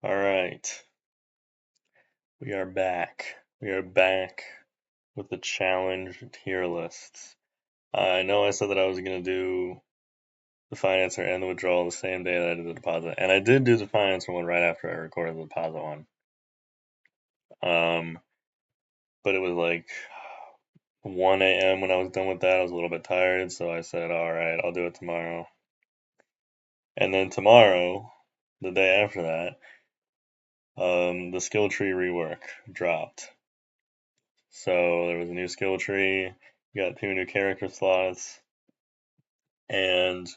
All right, we are back. We are back with the challenge tier lists. I know I said that I was going to do the Financer and the Withdrawal the same day that I did the deposit, and I did do the Financer one right after I recorded the deposit one. But it was like 1 a.m. when I was done with that. I was a little bit tired, so I said, all right, I'll do it tomorrow. And then tomorrow, the day after that, the skill tree rework dropped. So there was a new skill tree, got 2 new character slots, and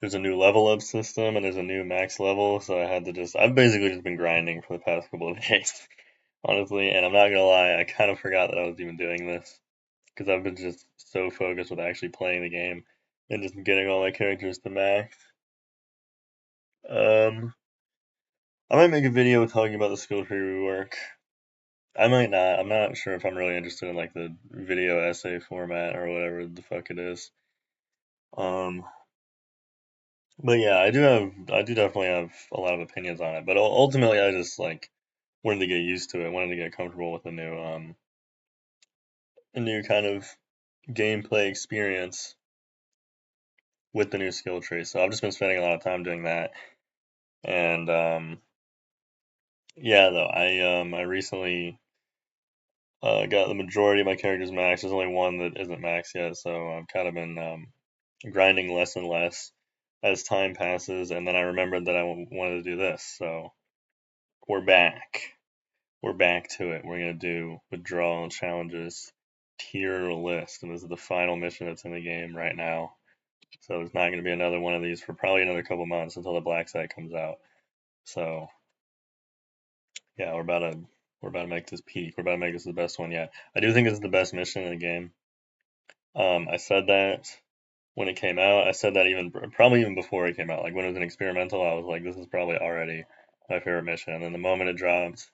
there's a new level up system and there's a new max level. So I've basically just been grinding for the past couple of days, honestly. And I'm not gonna lie, I kind of forgot that I was even doing this because I've been just so focused with actually playing the game and just getting all my characters to max. Um, I might make a video talking about the skill tree rework. I might not. I'm not sure if I'm really interested in like the video essay format or whatever the fuck it is. Um, but yeah, I do definitely have a lot of opinions on it. But ultimately, I just like wanted to get used to it, wanted to get comfortable with a new kind of gameplay experience with the new skill tree. So I've just been spending a lot of time doing that. And yeah, though I recently got the majority of my characters max. There's only one that isn't max yet, so I've kind of been grinding less and less as time passes. And then I remembered that I wanted to do this, so we're back. We're back to it. We're gonna do withdrawal challenges tier list, and this is the final mission that's in the game right now. So there's not gonna be another one of these for probably another couple months until the Blacksite comes out. So yeah, we're about to make this peak. We're about to make this the best one yet. I do think this is the best mission in the game. I said that when it came out. I said that probably even before it came out. Like when it was an experimental, I was like, this is probably already my favorite mission. And then the moment it dropped,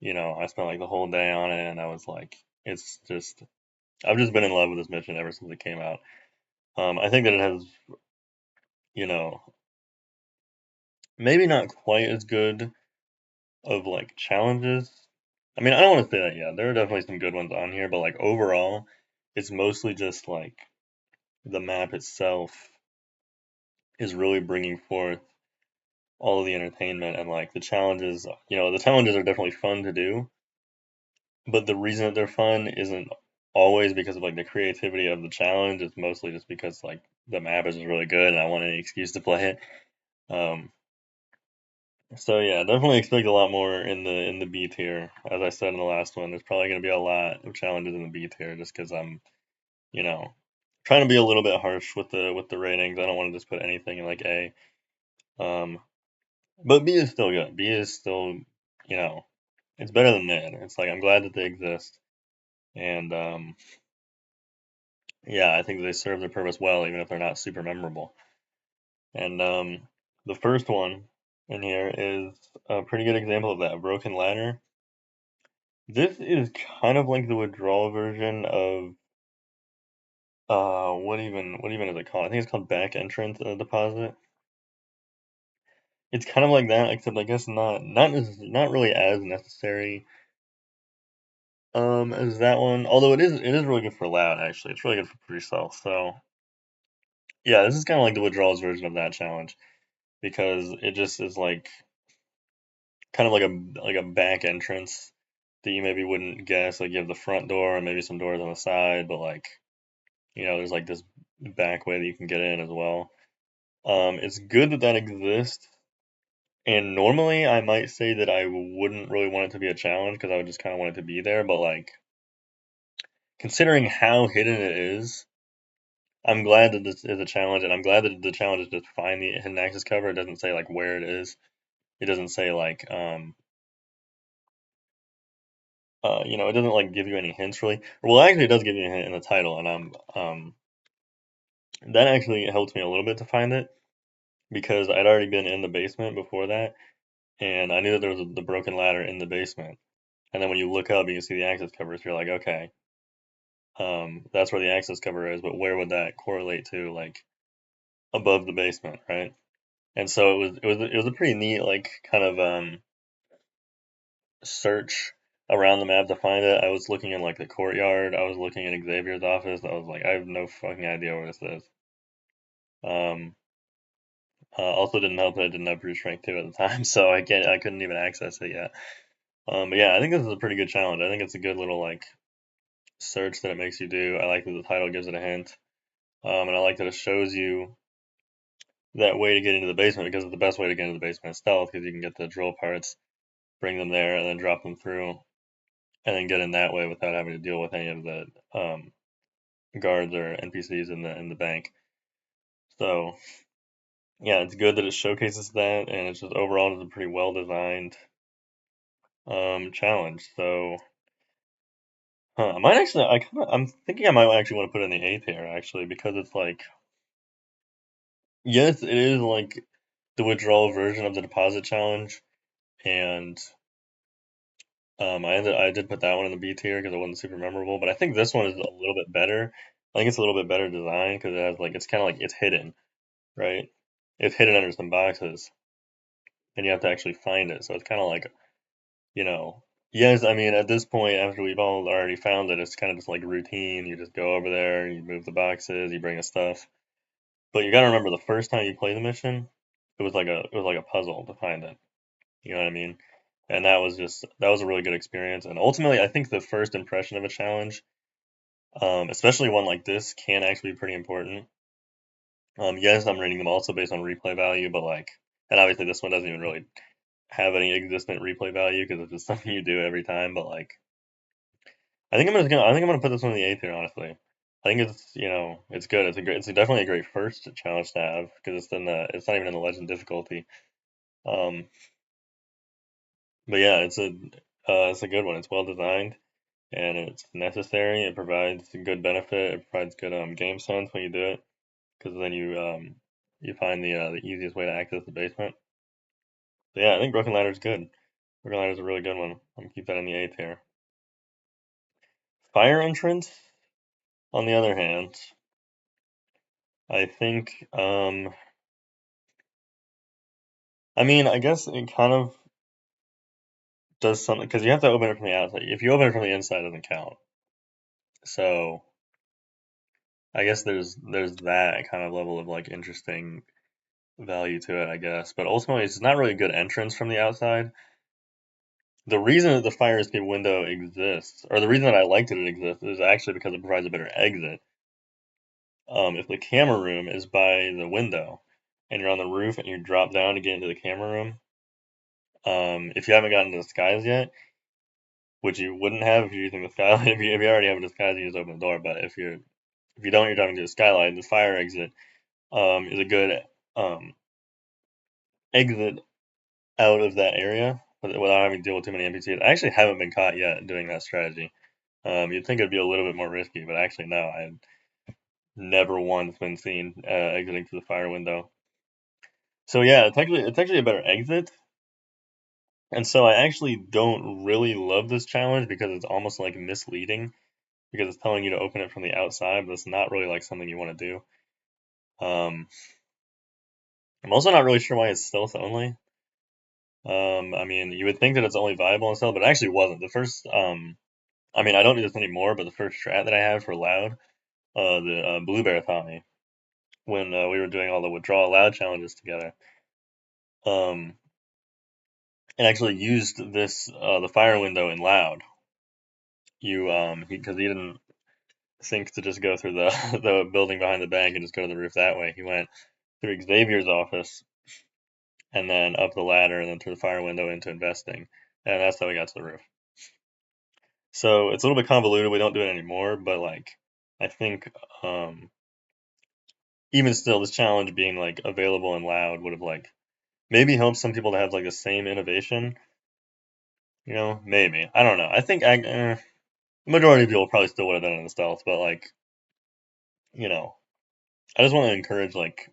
I spent like the whole day on it, and I was like, it's just I've just been in love with this mission ever since it came out. I think that it has, you know, maybe not quite as good of like challenges. I mean, I don't want to say that yet. There are definitely some good ones on here, but like overall, it's mostly just like the map itself is really bringing forth all of the entertainment and like the challenges. The challenges are definitely fun to do, but the reason that they're fun isn't always because of like the creativity of the challenge. It's mostly just because like the map is really good and I want any excuse to play it. So yeah, definitely expect a lot more in the B tier. As I said in the last one, there's probably going to be a lot of challenges in the B tier just because I'm you know trying to be a little bit harsh with the ratings. I don't want to just put anything in like A. Um, but B is still good. B is still you know it's better than mid. It's like I'm glad that they exist, and yeah, I think they serve their purpose well, even if they're not super memorable. And the first one in here is a pretty good example of that. Broken Ladder. This is kind of like the withdrawal version of what even is it called? I think it's called back entrance deposit. It's kind of like that, except I guess not really as necessary as that one. Although it is really good for loud actually. It's really good for pre-sell. So yeah, this is kind of like the withdrawals version of that challenge because it just is like kind of like a back entrance that you maybe wouldn't guess. Like you have the front door and maybe some doors on the side, but like there's like this back way that you can get in as well. It's good that that exists. And normally I might say that I wouldn't really want it to be a challenge because I would just kind of want it to be there. But like considering how hidden it is, I'm glad that this is a challenge, and I'm glad that the challenge is just find the hidden access cover. It doesn't say like where it is. It doesn't say like it doesn't like give you any hints really. Well, actually, it does give you a hint in the title, and that actually helped me a little bit to find it because I'd already been in the basement before that, and I knew that there was the broken ladder in the basement. And then when you look up, you can see the access covers. You're like, okay, that's where the access cover is, but where would that correlate to, like above the basement, right? And so it was a pretty neat like kind of search around the map to find it. I was looking in like the courtyard. I was looking in Xavier's office. I was like, I have no fucking idea where this is. Um, Also didn't help that I didn't have brute strength 2 at the time, so I couldn't even access it yet. But yeah, I think this is a pretty good challenge. I think it's a good little like search that it makes you do. I like that the title gives it a hint, and I like that it shows you that way to get into the basement because it's the best way to get into the basement is stealth because you can get the drill parts, bring them there, and then drop them through, and then get in that way without having to deal with any of the guards or NPCs in the bank. So yeah, it's good that it showcases that, and it's just overall just a pretty well designed challenge. So I might actually, I'm thinking I might actually want to put it in the A tier actually because it's like, yes, it is like the withdrawal version of the deposit challenge, and I did put that one in the B tier because it wasn't super memorable, but I think this one is a little bit better. I think it's a little bit better designed because it has like it's kind of like it's hidden, right? It's hidden under some boxes, and you have to actually find it. So it's kind of like, you know, yes, I mean at this point after we've all already found it, it's kind of just like routine. You just go over there, you move the boxes, you bring the stuff. But you got to remember the first time you play the mission, it was like a puzzle to find it. You know what I mean? And that was a really good experience. And ultimately, I think the first impression of a challenge, especially one like this, can actually be pretty important. Yes, I'm rating them also based on replay value, but like, and obviously this one doesn't even really have any existent replay value because it's just something you do every time. But like, I think I'm gonna put this one in the A tier, honestly. I think it's it's good. It's definitely a great first challenge to have because it's not even in the legend difficulty. Um, but yeah, it's a good one. It's well designed and it's necessary. It provides good benefit. It provides good game sense when you do it because then you find the easiest way to access the basement. So yeah, I think Broken Ladder is good. Broken Ladder is a really good one. I'm gonna keep that in the A tier. Fire Entrance, on the other hand, I think I mean I guess it kind of does something because you have to open it from the outside. If you open it from the inside, it doesn't count. So I guess there's that kind of level of like interesting value to it, I guess. But ultimately, it's not really a good entrance from the outside. The reason that the fire escape window exists, or the reason that I liked that it exists, is actually because it provides a better exit. If the camera room is by the window, and you're on the roof and you drop down to get into the camera room, if you haven't gotten to the skies yet, which you wouldn't have if you're using the skylight, if you already have a disguise, you just open the door. But if you don't, you're talking to the skylight. The fire exit is a good exit out of that area without having to deal with too many NPCs. I actually haven't been caught yet doing that strategy. You'd think it'd be a little bit more risky, but actually no. I've never once been seen exiting through the fire window. So yeah, it's actually a better exit. And so I actually don't really love this challenge because it's almost like misleading because it's telling you to open it from the outside, but it's not really like something you want to do. I'm also not really sure why it's stealth only. I mean, you would think that it's only viable in stealth, but it actually wasn't. I mean, I don't do this anymore, but the first strat that I had for loud, the Blue Bear taught me when we were doing all the withdrawal loud challenges together. Um, and actually used the fire window in loud. Because he didn't think to just go through the the building behind the bank and just go to the roof that way. He went through Xavier's office and then up the ladder and then through the fire window into investing, and that's how we got to the roof. So it's a little bit convoluted. We don't do it anymore, but like I think even still, this challenge being like available and loud would have like maybe helped some people to have like the same innovation. Maybe I don't know. I think the majority of people probably still would have done it in stealth, but like you know, I just want to encourage like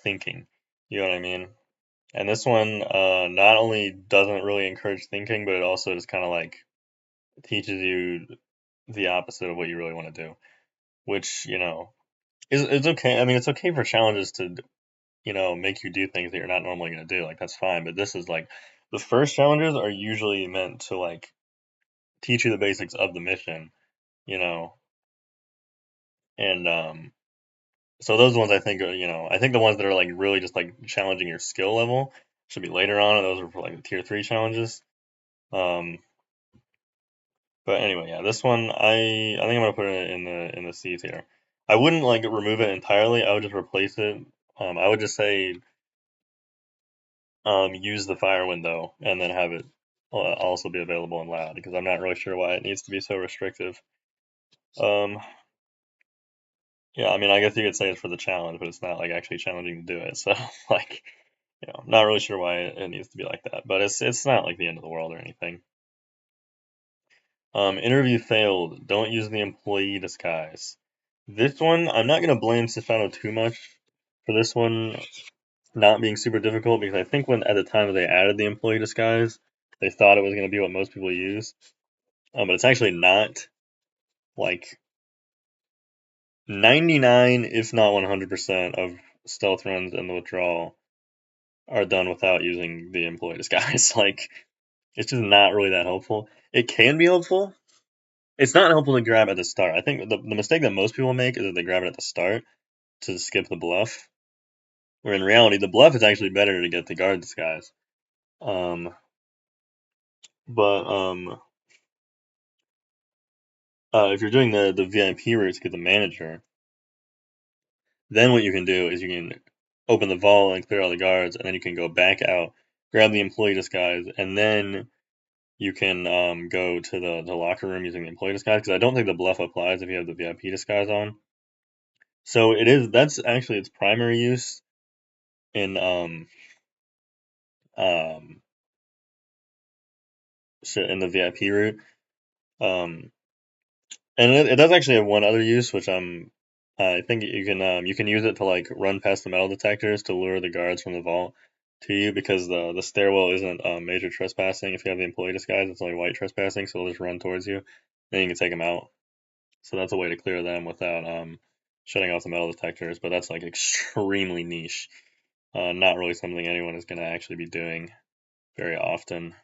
thinking. You know what I mean? And this one not only doesn't really encourage thinking, but it also just kind of like teaches you the opposite of what you really want to do, which is it's okay. I mean, it's okay for challenges make you do things that you're not normally going to do. Like, that's fine. But this is like, the first challenges are usually meant to, like, teach you the basics of the mission, you know, and, so those ones I think are, I think the ones that are, like, really just, like, challenging your skill level should be later on, and those are for, like, the tier 3 challenges. Um, but anyway, yeah, this one, I think I'm going to put it in the C tier. I wouldn't, like, remove it entirely. I would just replace it. I would just say, use the fire window and then have it also be available in loud, because I'm not really sure why it needs to be so restrictive. Yeah, I mean, I guess you could say it's for the challenge, but it's not, like, actually challenging to do it. So, like, not really sure why it needs to be like that. But it's not like the end of the world or anything. Interview failed. Don't use the employee disguise. This one, I'm not gonna blame Stefano too much for this one not being super difficult, because I think when at the time that they added the employee disguise, they thought it was gonna be what most people use. But it's actually not. Like, 99, if not 100% of stealth runs in the Withdrawal are done without using the employee disguise. Like, it's just not really that helpful. It can be helpful. It's not helpful to grab at the start. I think the mistake that most people make is that they grab it at the start to skip the bluff. Where in reality, the bluff is actually better to get the guard disguise. But if you're doing the VIP route to get the manager, then what you can do is you can open the vault and clear all the guards, and then you can go back out, grab the employee disguise, and then you can go to the locker room using the employee disguise, because I don't think the bluff applies if you have the VIP disguise on. So that's actually its primary use in um in the VIP route. And it does actually have one other use, which I think you can use it to, like, run past the metal detectors to lure the guards from the vault to you, because the stairwell isn't major trespassing. If you have the employee disguise, it's only white trespassing, so they'll just run towards you, and you can take them out. So that's a way to clear them without shutting off the metal detectors. But that's, like, extremely niche. Not really something anyone is going to actually be doing very often.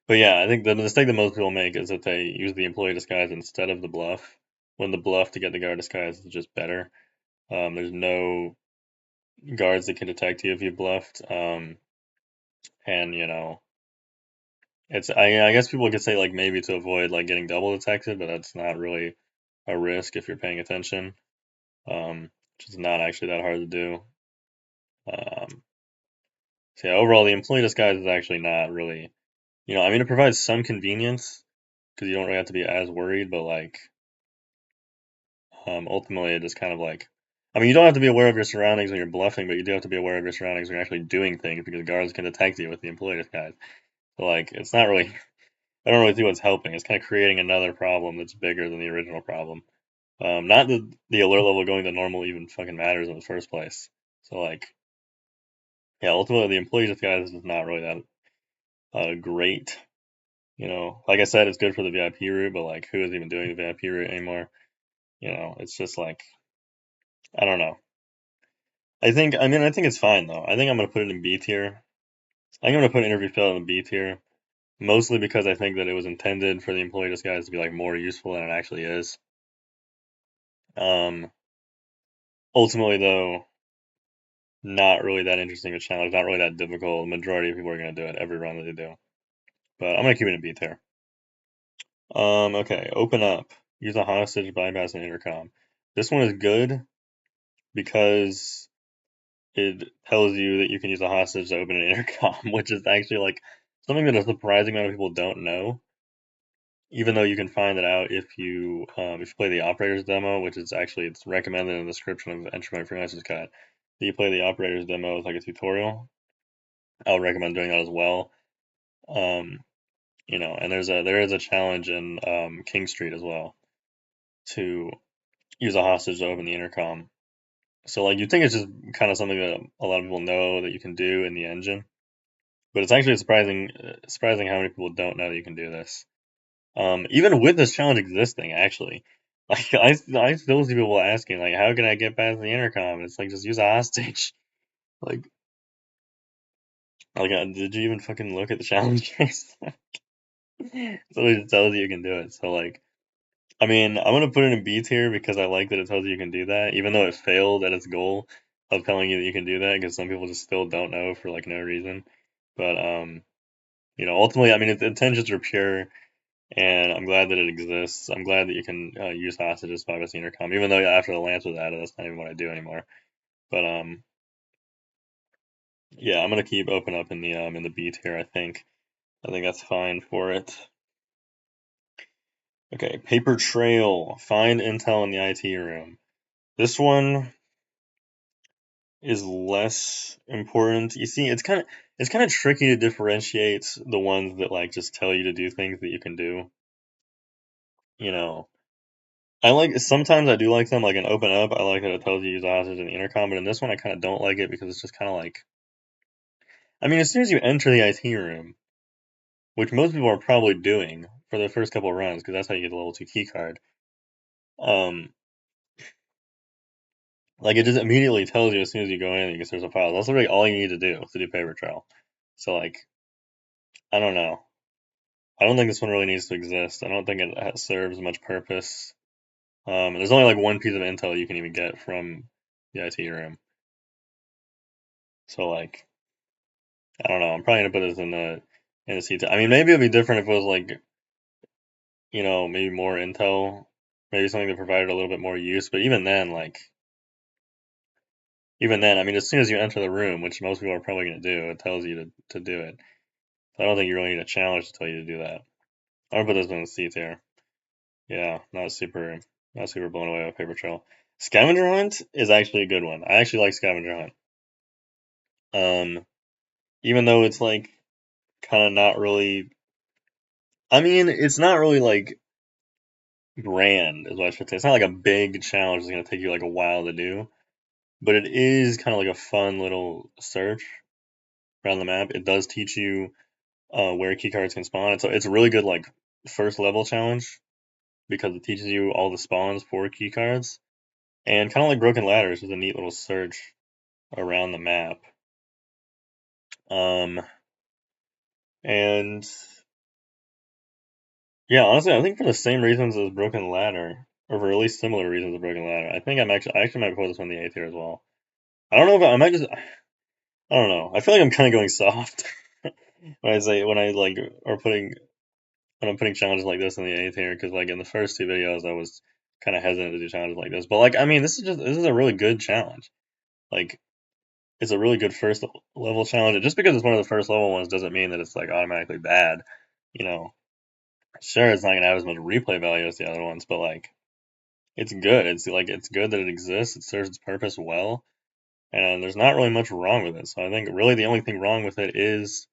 But yeah, I think the mistake that most people make is that they use the employee disguise instead of the bluff, when the bluff to get the guard disguise is just better. There's no guards that can detect you if you bluffed. And I guess people could say, like, maybe to avoid, like, getting double detected, but that's not really a risk if you're paying attention. Which is not actually that hard to do. So yeah, overall, the employee disguise is actually not really, I mean, it provides some convenience because you don't really have to be as worried, but, like, ultimately it is kind of like, I mean, you don't have to be aware of your surroundings when you're bluffing, but you do have to be aware of your surroundings when you're actually doing things, because guards can detect you with the employee disguise. So, like, it's not really, I don't really think what's helping. It's kind of creating another problem that's bigger than the original problem. Not that the alert level going to normal even fucking matters in the first place. So, like, yeah, ultimately the employee disguise is not really that great. Like I said, it's good for the VIP route, but, like, who is even doing the VIP route anymore? It's just like, I don't know. I think it's fine though. I think I'm gonna put it in B tier. I'm gonna put Interview Failed in B tier, mostly because I think that it was intended for the employee disguise to be, like, more useful than it actually is. Um, Ultimately though, not really that interesting a challenge, not really that difficult. The majority of people are gonna do it every run that they do. But I'm gonna keep it in B tier. Okay, open up. Use a hostage, bypass an intercom. This one is good because it tells you that you can use a hostage to open an intercom, which is actually, like, something that a surprising amount of people don't know. Even though you can find it out if you play the operator's demo, which is actually, it's recommended in the description of Entry Point Freelancer's Guide. If you play the operator's demo as, like, a tutorial, I would recommend doing that as well. Um, and there is a challenge in King Street as well to use a hostage to open the intercom. So, like, you'd think it's just kind of something that a lot of people know that you can do in the engine, but it's actually surprising how many people don't know that you can do this. Even with this challenge existing, actually, Like I still see people asking like, how can I get past the intercom? And it's like just use a hostage. Like did you even fucking look at the challenge trace? So it tells you you can do it. So like, I mean, I'm gonna put it in B tier because I like that it tells you you can do that, even though it failed at its goal of telling you that you can do that, because some people just still don't know for like no reason. But ultimately, I mean, its intentions are pure, and I'm glad that it exists. I'm glad that you can use hostages by the intercom, even though after the lance was added, that's not even what I do anymore. But yeah, I'm gonna keep open up in the B tier. I think that's fine for it. Okay, paper trail. Find intel in the IT room. This one is less important. You see, it's kind of tricky to differentiate the ones that like just tell you to do things that you can do. You know, I like sometimes I do like them, like in Open Up. I like that it tells you to use the hostage in the intercom, but in this one I kind of don't like it because it's just kind of like, I mean, as soon as you enter the IT room, which most people are probably doing for the first couple of runs, because that's how you get the level 2 key card. Um, like it just immediately tells you as soon as you go in, you can search the files. That's literally all you need to do paper trail. So like, I don't know. I don't think this one really needs to exist. I don't think it serves much purpose. There's only like one piece of intel you can even get from the IT room. So like, I don't know. I'm probably gonna put this in the C. I mean, maybe it'd be different if it was like, maybe more intel, maybe something that provided a little bit more use. But even then, I mean, as soon as you enter the room, which most people are probably gonna do, it tells you to do it. So I don't think you really need a challenge to tell you to do that. I'm gonna put this one in C tier. Yeah, not super blown away by Paper Trail. Scavenger Hunt is actually a good one. I actually like Scavenger Hunt. Even though it's like kind of not really. I mean, it's not really like grand, is what I should say. It's not like a big challenge that's gonna take you like a while to do, but it is kind of like a fun little search around the map. It does teach you where keycards can spawn. It's a really good like first level challenge because it teaches you all the spawns for keycards, and kind of like Broken Ladder, it's just a neat little search around the map. Um, and yeah, honestly, I think for the same reasons as Broken Ladder, or for at least similar reasons as Broken Ladder, I actually might put this one in the A tier as well. I don't know if I might just, I don't know. I feel like I'm kind of going soft when I say when I like or putting when I'm putting challenges like this in the A tier, because like in the first two videos I was kind of hesitant to do challenges like this, but like I mean this is a really good challenge. Like it's a really good first level challenge. And just because it's one of the first level ones doesn't mean that it's like automatically bad. You know, sure it's not gonna have as much replay value as the other ones, but like it's good. It's good that it exists. It serves its purpose well, and there's not really much wrong with it. So I think really the only thing wrong with it is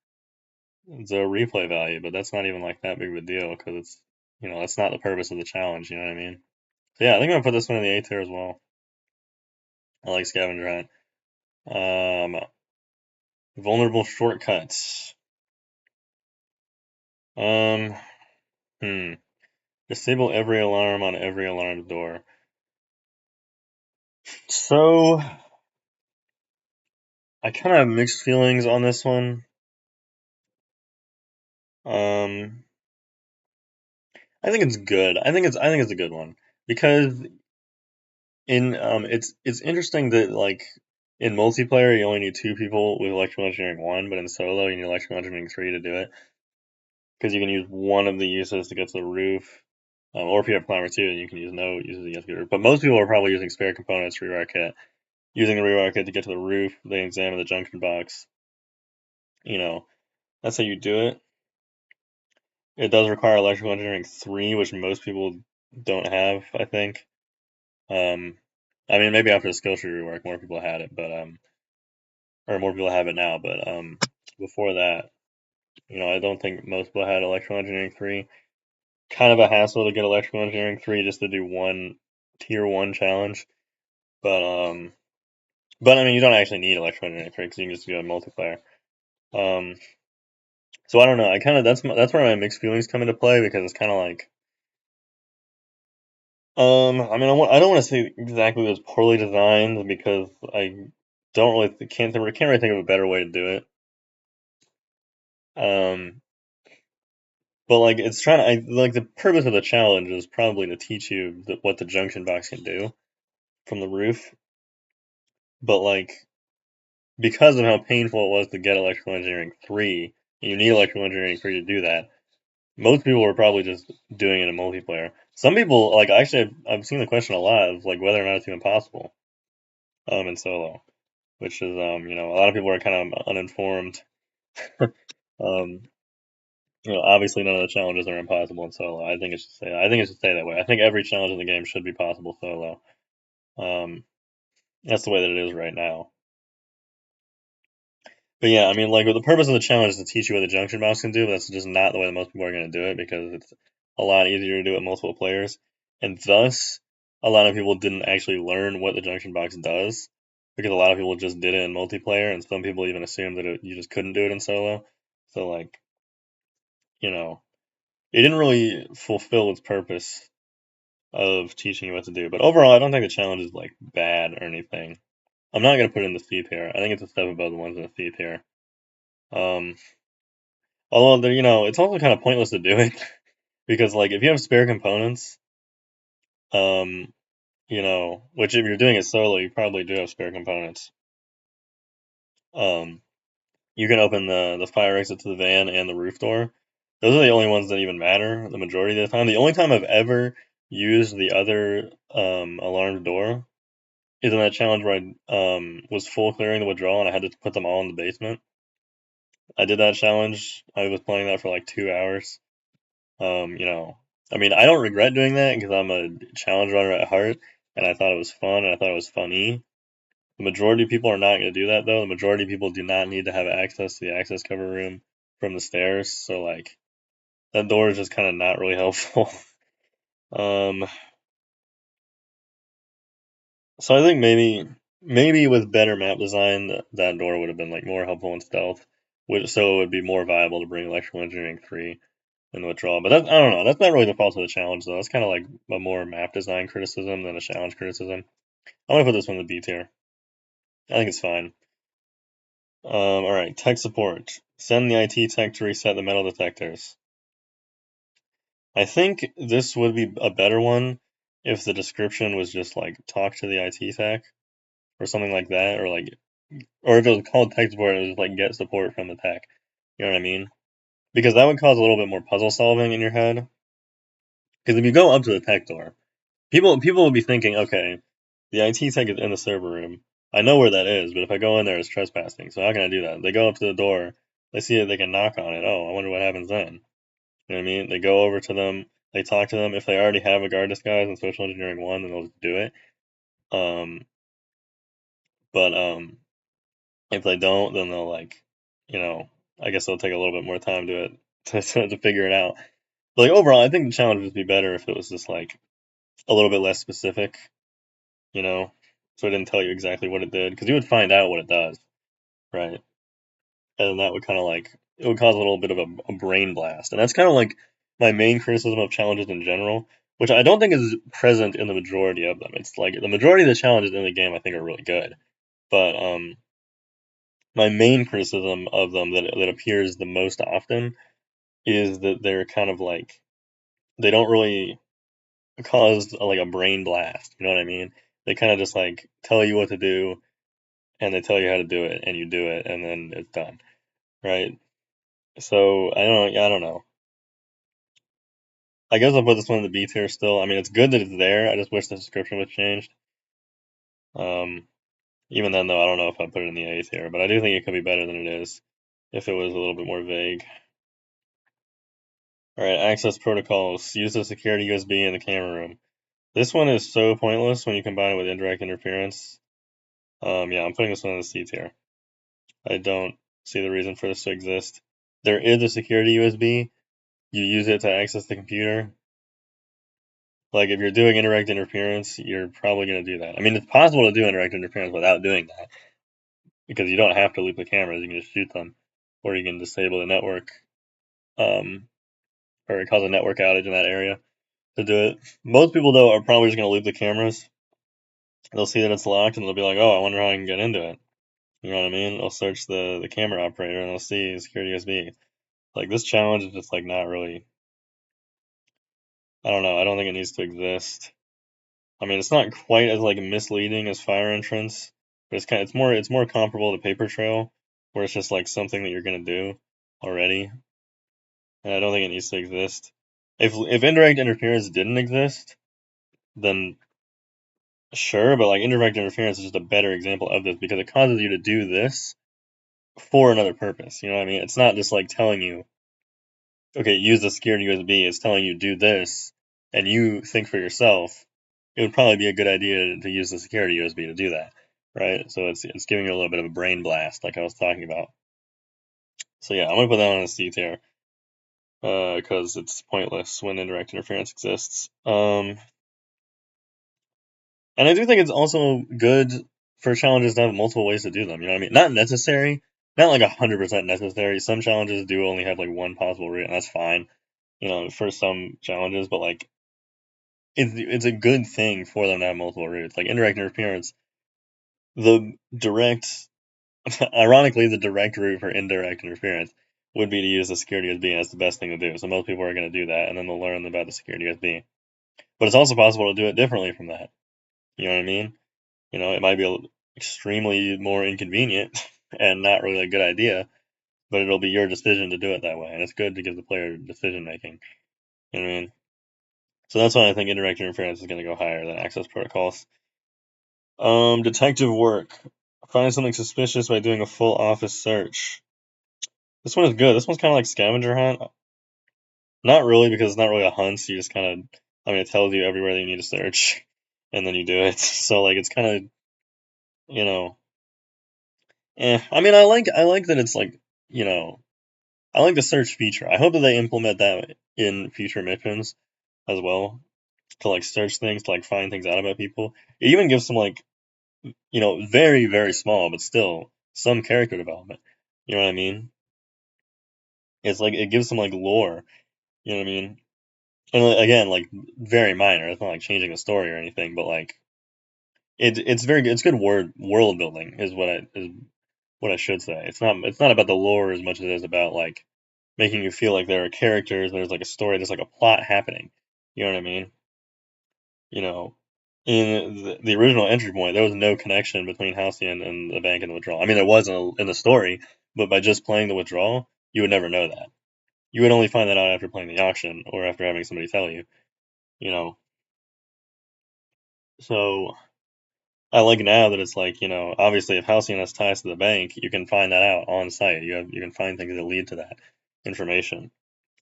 the replay value, but that's not even like that big of a deal because it's that's not the purpose of the challenge. You know what I mean? So yeah, I think I'm gonna put this one in the A tier as well. I like Scavenger Hunt. Vulnerable shortcuts. Um, hmm. Disable every alarm on every alarm door. So I kind of have mixed feelings on this one. Um, I think it's good. I think it's a good one because in it's interesting that like in multiplayer you only need two people with electrical engineering 1, but in solo you need electrical engineering 3 to do it because you can use one of the uses to get to the roof. Or if you have climber 2, you can use no uses to get to the roof. But most people are probably using spare components, rewire kit. Using the rewire kit to get to the roof, they examine the junction box. That's how you do it. It does require electrical engineering 3, which most people don't have, I think. I mean, maybe after the skill tree rework, more people had it, but or more people have it now. But before that, I don't think most people had electrical engineering 3. Kind of a hassle to get electrical engineering 3 just to do one tier 1 challenge. But I mean, you don't actually need electrical engineering 3 because you can just do a multiplayer. Um, so I don't know. I kind of that's where my mixed feelings come into play because it's kind of like I mean, I don't want to say exactly it was poorly designed because I don't really can't really think of a better way to do it. But like it's trying to like the purpose of the challenge is probably to teach you what the junction box can do from the roof. But like because of how painful it was to get Electrical Engineering 3, and you need Electrical Engineering 3 to do that. Most people were probably just doing it in multiplayer. Some people, like, actually, I've seen the question a lot of, like, whether or not it's even possible, in solo, which is, a lot of people are kind of uninformed. um, obviously none of the challenges are impossible in solo. I think it should stay that way. I think every challenge in the game should be possible solo. That's the way that it is right now. But yeah, I mean, like, the purpose of the challenge is to teach you what the junction box can do, but that's just not the way that most people are going to do it because it's a lot easier to do it with multiple players. And thus, a lot of people didn't actually learn what the junction box does because a lot of people just did it in multiplayer, and some people even assumed that you just couldn't do it in solo. So, like, you know, it didn't really fulfill its purpose of teaching you what to do. But overall, I don't think the challenge is, like, bad or anything. I'm not going to put it in the C tier. I think it's a step above the ones in the C tier. Um, Although, it's also kind of pointless to do it because, like, if you have spare components, um, which if you're doing it solo, you probably do have spare components. Um, you can open the fire exit to the van and the roof door. Those are the only ones that even matter the majority of the time. The only time I've ever used the other alarmed door is in that challenge where I was full clearing the withdrawal and I had to put them all in the basement. I did that challenge. I was playing that for like 2 hours. I mean, I don't regret doing that because I'm a challenge runner at heart, and I thought it was fun and I thought it was funny. The majority of people are not going to do that though. The majority of people do not need to have access to the access cover room from the stairs, so like that door is just kind of not really helpful. um, so I think maybe with better map design, that door would have been like more helpful in stealth, so it would be more viable to bring Electrical Engineering 3 in the withdrawal. But I don't know. That's not really the fault of the challenge, though. That's kind of like a more map design criticism than a challenge criticism. I'm gonna put this one in the B tier. I think it's fine. All right, tech support. Send the IT tech to reset the metal detectors. I think this would be a better one if the description was just like talk to the IT tech or something like that, or if it was called tech support, it was just like get support from the tech. You know what I mean? Because that would cause a little bit more puzzle solving in your head. Because if you go up to the tech door, people will be thinking, okay, the IT tech is in the server room. I know where that is, but if I go in there, it's trespassing. So how can I do that? They go up to the door. They see it. They can knock on it. Oh, I wonder what happens then. You know what I mean? They go over to them. They talk to them. If they already have a guard disguise in Social Engineering 1, then they'll just do it. Um, but if they don't, then they'll you know, I guess they'll take a little bit more time to it to figure it out. But like overall, I think the challenge would be better if it was just like a little bit less specific. You know, so it didn't tell you exactly what it did because you would find out what it does, right? And that would kind of it would cause a little bit of a brain blast, and that's kind of like my main criticism of challenges in general, which I don't think is present in the majority of them. It's like the majority of the challenges in the game I think are really good, but my main criticism of them that appears the most often is that they're kind of like they don't really cause like a brain blast. You know what I mean? They kind of just like tell you what to do and they tell you how to do it, and you do it, and then it's done, right? So I don't know. I guess I'll put this one in the B tier still. I mean, it's good that it's there. I just wish the description was changed. Um, Even then, though, I don't know if I put it in the A tier, but I do think it could be better than it is if it was a little bit more vague. All right, access protocols. Use the security USB in the camera room. This one is so pointless when you combine it with indirect interference. Yeah, I'm putting this one in the C tier. I don't see the reason for this to exist. There is a security USB. You use it to access the computer. Like if you're doing indirect interference, you're probably going to do that. I mean, it's possible to do indirect interference without doing that because you don't have to loop the cameras. You can just shoot them, or you can disable the network, um, or cause a network outage in that area. to do it. Most people, though, are probably just going to leave the cameras. They'll see that it's locked, and they'll be like, oh, I wonder how I can get into it. You know what I mean? They'll search the camera operator, and they'll see security USB. Like, this challenge is just, like, not really... I don't know. I don't think it needs to exist. I mean, it's not quite as, like, misleading as Fire Entrance, but it's more comparable to Paper Trail, where it's just, like, something that you're going to do already. And I don't think it needs to exist. If Indirect Interference didn't exist, then sure, but like Indirect Interference is just a better example of this because it causes you to do this for another purpose. You know what I mean? It's not just like telling you, okay, use the secured USB. It's telling you do this, and you think for yourself, it would probably be a good idea to use the security USB to do that, right? So it's giving you a little bit of a brain blast, like I was talking about. So yeah, I'm gonna put that on a C tier because it's pointless when Indirect Interference exists. And I do think it's also good for challenges to have multiple ways to do them. You know what I mean? Not necessary, not like 100% necessary. Some challenges do only have like one possible route, and that's fine. You know, for some challenges, but like it's a good thing for them to have multiple routes. Like Indirect Interference, the direct, ironically, the direct route for Indirect Interference would be to use the security USB, and that's the best thing to do. So most people are going to do that, and then they'll learn about the security USB. But it's also possible to do it differently from that. You know what I mean? You know, it might be extremely more inconvenient and not really a good idea, but it'll be your decision to do it that way, and it's good to give the player decision making. You know what I mean? So that's why I think Indirect Interference is going to go higher than access protocols. Detective work. Find something suspicious by doing a full office search. This one is good. This one's kind of like Scavenger Hunt. Not really, because it's not really a hunt. So you just kind of, I mean, it tells you everywhere that you need to search, and then you do it. So like, it's kind of, you know, I mean, I like that it's like, you know, I like the search feature. I hope that they implement that in future missions as well, to like search things, to like find things out about people. It even gives some like, you know, very, very small, but still some character development. You know what I mean? It's like it gives some like lore. You know what I mean? And again, like very minor. It's not like changing the story or anything, but like it's very good. It's good world building is what I should say. It's not about the lore as much as it is about like making you feel like there are characters, there's like a story, there's like a plot happening. You know what I mean? You know, in the original entry point, there was no connection between Halcyon and the bank and the withdrawal. I mean, there was in the story, but by just playing the withdrawal, you would never know that. You would only find that out after playing the auction or after having somebody tell you. You know, so I like now that it's like, you know, obviously if Halcyon has ties to the bank, you can find that out on site. You can find things that lead to that information.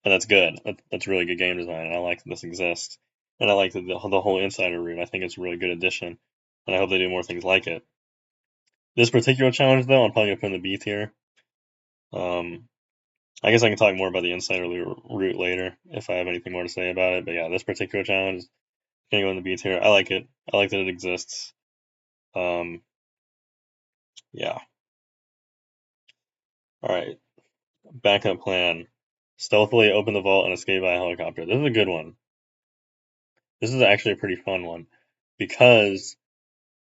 And that's good. That's really good game design, and I like that this exists. And I like the whole insider route. I think it's a really good addition, and I hope they do more things like it. This particular challenge, though, I'm probably gonna put in the B tier. Um, I guess I can talk more about the insider route later if I have anything more to say about it. But yeah, this particular challenge is gonna go in the B tier. I like it. I like that it exists. Um, yeah. All right. Backup plan: stealthily open the vault and escape by a helicopter. This is a good one. This is actually a pretty fun one because,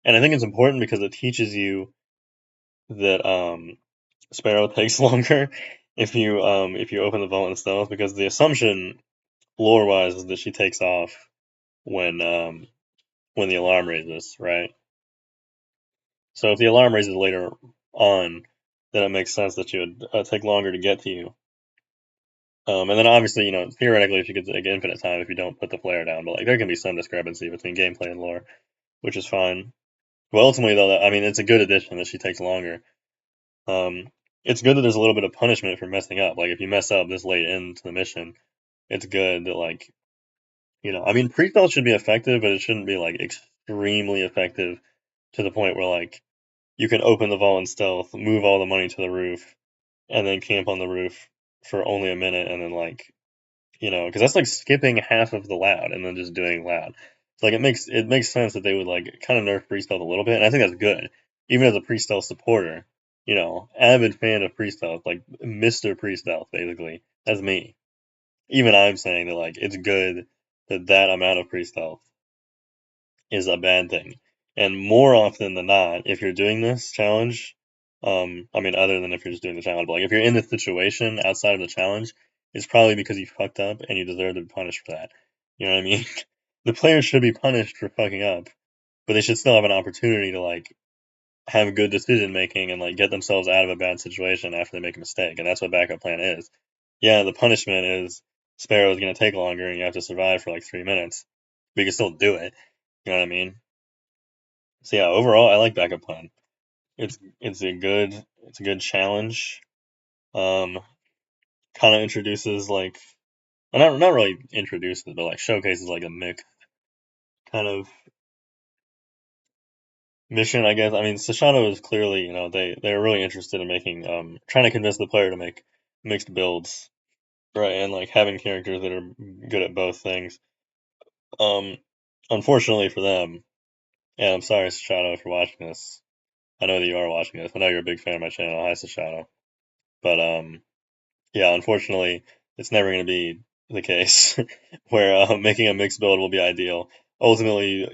and I think it's important because it teaches you that Sparrow takes longer if you open the vault in stealth, because the assumption lore wise is that she takes off when the alarm raises, right? So if the alarm raises later on, then it makes sense that she would take longer to get to you. And then obviously, you know, theoretically, she could take infinite time if you don't put the flare down, but like there can be some discrepancy between gameplay and lore, which is fine. But ultimately, though, I mean, it's a good addition that she takes longer. Um, it's good that there's a little bit of punishment for messing up. Like if you mess up this late into the mission, it's good that like, you know, I mean, pre-stealth should be effective, but it shouldn't be like extremely effective to the point where like you can open the vault in stealth, move all the money to the roof, and then camp on the roof for only a minute, and then like, you know, because that's like skipping half of the loud and then just doing loud. So like it makes sense that they would like kind of nerf pre-stealth a little bit, and I think that's good. Even as a pre-stealth supporter, you know, avid fan of pre-stealth, like Mr. Pre-stealth, basically. That's me. Even I'm saying that like it's good that amount of pre-stealth is a bad thing. And more often than not, if you're doing this challenge, I mean, other than if you're just doing the challenge, but like if you're in this situation outside of the challenge, it's probably because you fucked up and you deserve to be punished for that. You know what I mean? The players should be punished for fucking up, but they should still have an opportunity to like have good decision making and like get themselves out of a bad situation after they make a mistake. And that's what backup plan is. Yeah, the punishment is Sparrow's gonna take longer and you have to survive for like 3 minutes. But you can still do it. You know what I mean? So yeah, overall I like backup plan. It's a good challenge. Um kind of introduces like not really introduces, but like showcases like a mix kind of mission, I guess. I mean, Sashano is clearly, they're really interested in making, trying to convince the player to make mixed builds, right? And like having characters that are good at both things. Um, Unfortunately for them, and I'm sorry, Sashano, if you're watching this. I know that you are watching this. I know you're a big fan of my channel. Hi, Sashano. But yeah, unfortunately, it's never going to be the case where making a mixed build will be ideal. Ultimately,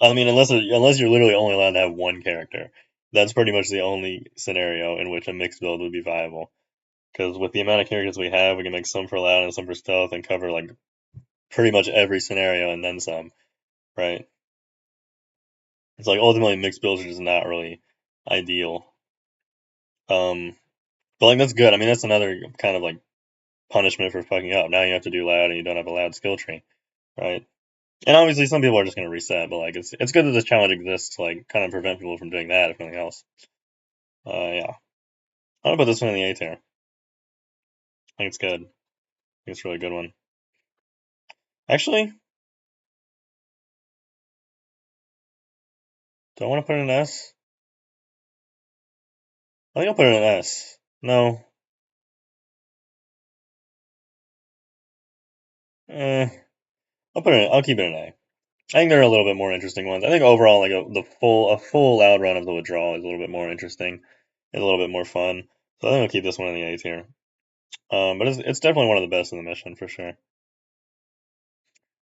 I mean, unless you're literally only allowed to have one character, that's pretty much the only scenario in which a mixed build would be viable. Because with the amount of characters we have, we can make some for loud and some for stealth and cover like pretty much every scenario and then some, right? It's like ultimately mixed builds are just not really ideal. Um, but like that's good. I mean, that's another kind of like punishment for fucking up. Now you have to do loud and you don't have a loud skill tree, right? And obviously some people are just gonna reset, but like it's good that this challenge exists to like kind of prevent people from doing that if nothing else. Yeah. I'm gonna put this one in the A tier. I think it's good. I think it's a really good one. Actually, do I want to put it in an S? I think I'll put it in an S. No. Eh. I'll keep it in A. I think there are a little bit more interesting ones. I think overall, like a full loud run of the Withdrawal is a little bit more interesting. It's a little bit more fun. So I think I'll keep this one in the A tier. But it's definitely one of the best in the mission for sure.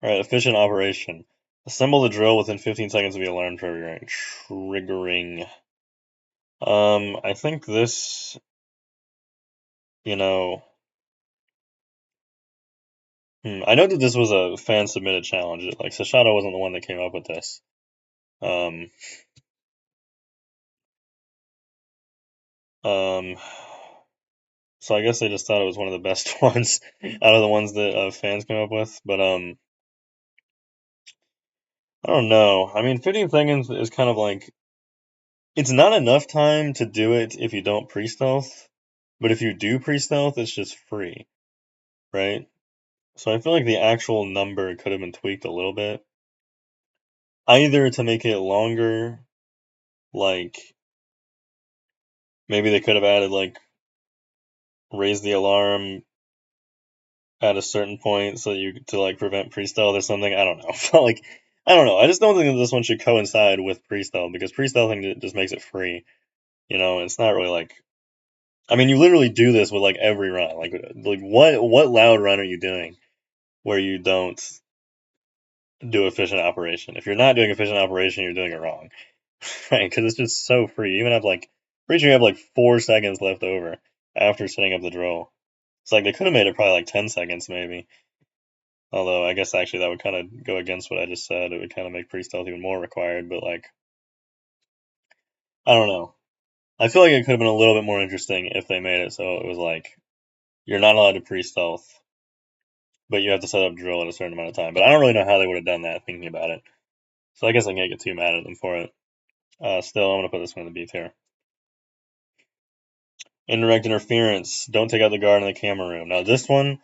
All right, efficient operation. Assemble the drill within 15 seconds of the alarm triggering. I think this, you know, I know that this was a fan submitted challenge. Like Sashado wasn't the one that came up with this. Um, um, so I guess they just thought it was one of the best ones out of the ones that fans came up with. But I don't know. I mean, 15 seconds is kind of like it's not enough time to do it if you don't pre-stealth. But if you do pre-stealth, it's just free, right? So I feel like the actual number could have been tweaked a little bit. Either to make it longer, like maybe they could have added like raise the alarm at a certain point so you to like prevent pre-stealth or something. I don't know. Like I don't know. I just don't think that this one should coincide with pre-stealth because pre-stealthing just makes it free. It's not really like I mean you literally do this with like every run. Like what loud run are you doing where you don't do efficient operation? If you're not doing efficient operation, you're doing it wrong. Right, because it's just so free. You even have like, pretty sure you have like 4 seconds left over after setting up the drill. It's like they could have made it probably like 10 seconds maybe. Although I guess actually that would kind of go against what I just said. It would kind of make pre-stealth even more required. But like, I don't know. I feel like it could have been a little bit more interesting if they made it so it was like you're not allowed to pre-stealth, but you have to set up drill at a certain amount of time. But I don't really know how they would have done that thinking about it. So I guess I can't get too mad at them for it. Still, I'm gonna put this one in the B tier. Indirect interference. Don't take out the guard in the camera room. Now this one,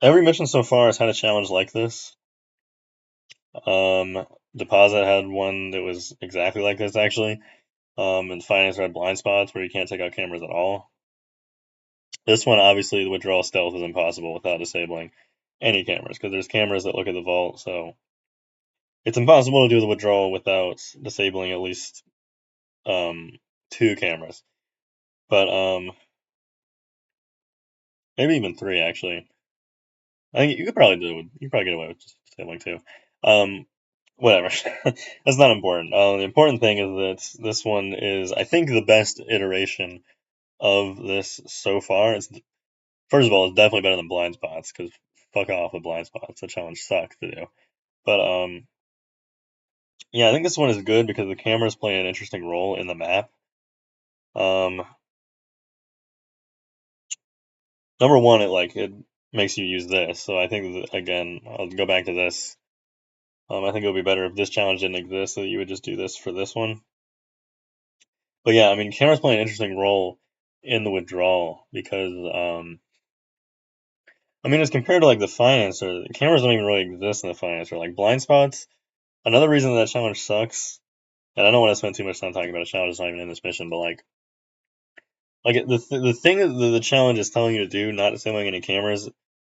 every mission so far has had a challenge like this. Deposit had one that was exactly like this actually. And Finance had blind spots where you can't take out cameras at all. This one, obviously, the withdrawal stealth is impossible without disabling any cameras because there's cameras that look at the vault, so it's impossible to do the withdrawal without disabling at least 2 cameras. But maybe even 3 actually. I think you could probably do it. You could probably get away with just sailing too. Um, whatever. That's not important. The important thing is that this one is, I think, the best iteration of this so far. First of all, it's definitely better than blind spots because fuck off with blind spots. The challenge sucks to do. But yeah, I think this one is good because the cameras play an interesting role in the map. Um, Number one, it makes you use this. So I think that, again, I'll go back to this. I think it would be better if this challenge didn't exist, so that you would just do this for this one. But yeah, I mean, cameras play an interesting role in the withdrawal because, I mean, as compared to like the Financer, the cameras don't even really exist in the Financer. Like blind spots, another reason that challenge sucks, and I don't want to spend too much time talking about a challenge that's not even in this mission, but like the thing that the challenge is telling you to do, not assembling any cameras,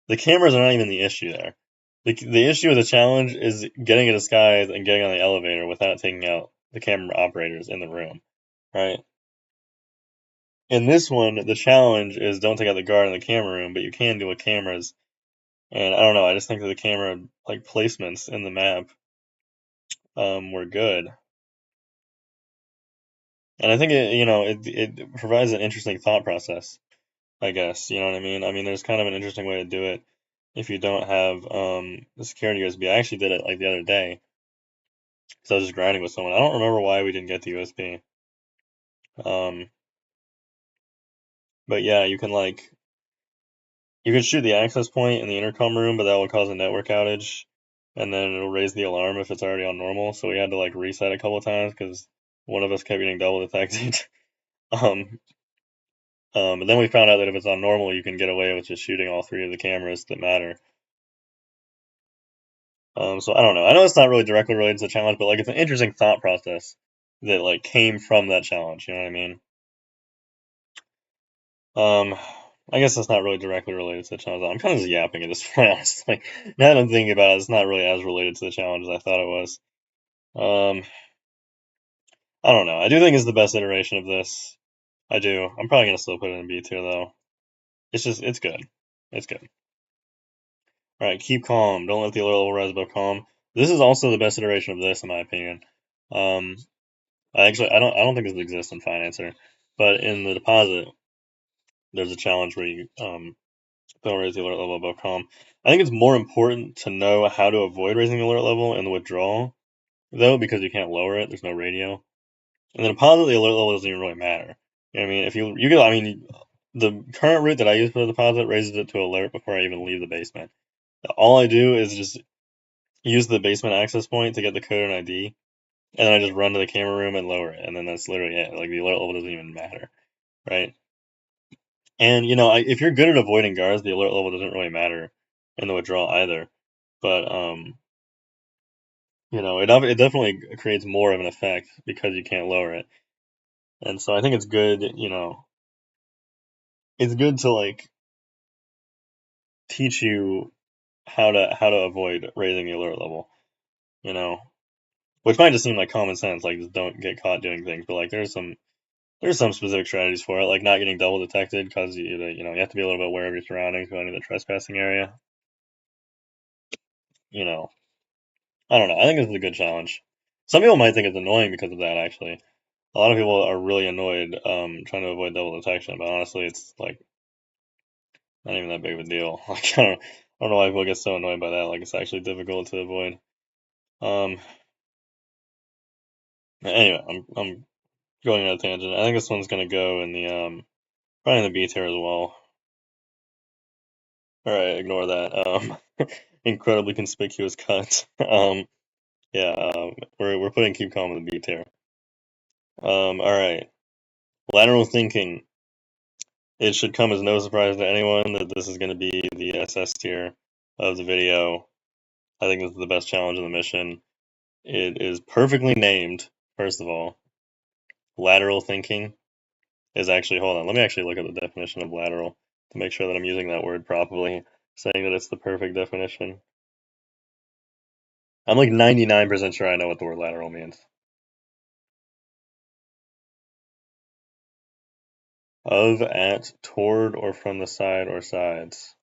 the cameras are not even the issue there. The issue of the challenge is getting a disguise and getting on the elevator without taking out the camera operators in the room, right? In this one, the challenge is don't take out the guard in the camera room, but you can do with cameras. And I don't know, I just think that the camera like placements in the map were good. And I think it provides an interesting thought process, I guess. You know what I mean? I mean, there's kind of an interesting way to do it if you don't have the security USB. I actually did it like the other day because I was just grinding with someone. I don't remember why we didn't get the USB. Um, but yeah, you can shoot the access point in the intercom room, but that will cause a network outage, and then it'll raise the alarm if it's already on normal. So we had to like reset a couple of times because one of us kept getting double detected. um, and then we found out that if it's on normal, you can get away with just shooting all three of the cameras that matter. So I don't know. I know it's not really directly related to the challenge, but like it's an interesting thought process that like came from that challenge. You know what I mean? Um, I guess that's not really directly related to the challenge. I'm kind of just yapping at this point, honestly. Now that I'm thinking about it, it's not really as related to the challenge as I thought it was. Um, I don't know. I do think it's the best iteration of this. I do. I'm probably gonna still put it in B tier though. It's good. It's good. All right, keep calm. Don't let the alert level rise above calm. This is also the best iteration of this, in my opinion. Um, I don't think this exists in Financer, but in the deposit, there's a challenge where you don't raise the alert level above calm. I think it's more important to know how to avoid raising the alert level in the withdrawal, though, because you can't lower it. There's no radio. And the deposit, the alert level doesn't even really matter. You know what I mean? If you get, I mean, the current route that I use for the deposit raises it to alert before I even leave the basement. All I do is just use the basement access point to get the code and ID, and then I just run to the camera room and lower it, and then that's literally it. Like the alert level doesn't even matter, right? And if you're good at avoiding guards, the alert level doesn't really matter in the withdrawal either. But it definitely creates more of an effect because you can't lower it. And so I think it's good. It's good to like teach you how to avoid raising the alert level. You know, which might just seem like common sense, like just don't get caught doing things. But like there's some specific strategies for it, like not getting double detected because you have to be a little bit aware of your surroundings going to the trespassing area. You know, I don't know. I think this is a good challenge. Some people might think it's annoying because of that. Actually, a lot of people are really annoyed trying to avoid double detection. But honestly, it's like not even that big of a deal. Like I don't know why people get so annoyed by that. Like it's actually difficult to avoid. Um. Anyway, I'm going on a tangent. I think this one's gonna go in the probably in the B tier as well. All right, ignore that. Incredibly conspicuous cut. Yeah. We're putting Keep Calm in the B tier. All right. Lateral Thinking. It should come as no surprise to anyone that this is going to be the SS tier of the video. I think this is the best challenge in the mission. It is perfectly named, first of all. Lateral Thinking is actually, hold on, let me actually look at the definition of lateral to make sure that I'm using that word properly, saying that it's the perfect definition. I'm like 99% sure I know what the word lateral means. Of, at, toward, or from the side or sides.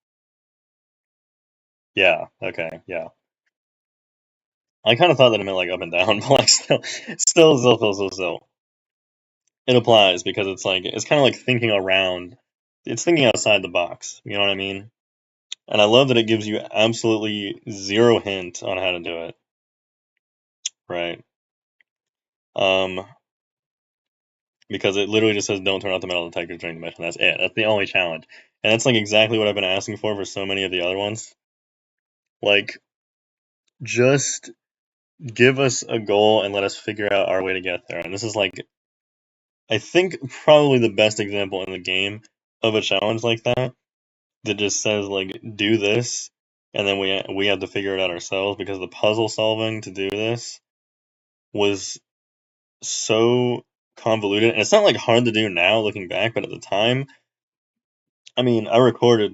Yeah. Okay. Yeah. I kind of thought that it meant like up and down, but like still. It applies because it's like it's kind of like thinking around. It's thinking outside the box. You know what I mean? And I love that it gives you absolutely zero hint on how to do it. Right. Um, because it literally just says don't turn off the metal detectors during the mission. That's it. That's the only challenge. And that's like exactly what I've been asking for so many of the other ones. Like, just give us a goal and let us figure out our way to get there. And this is like, I think, probably the best example in the game of a challenge like that just says like do this, and then we have to figure it out ourselves, because the puzzle solving to do this was so convoluted. And it's not like hard to do now looking back, but at the time, I mean, I recorded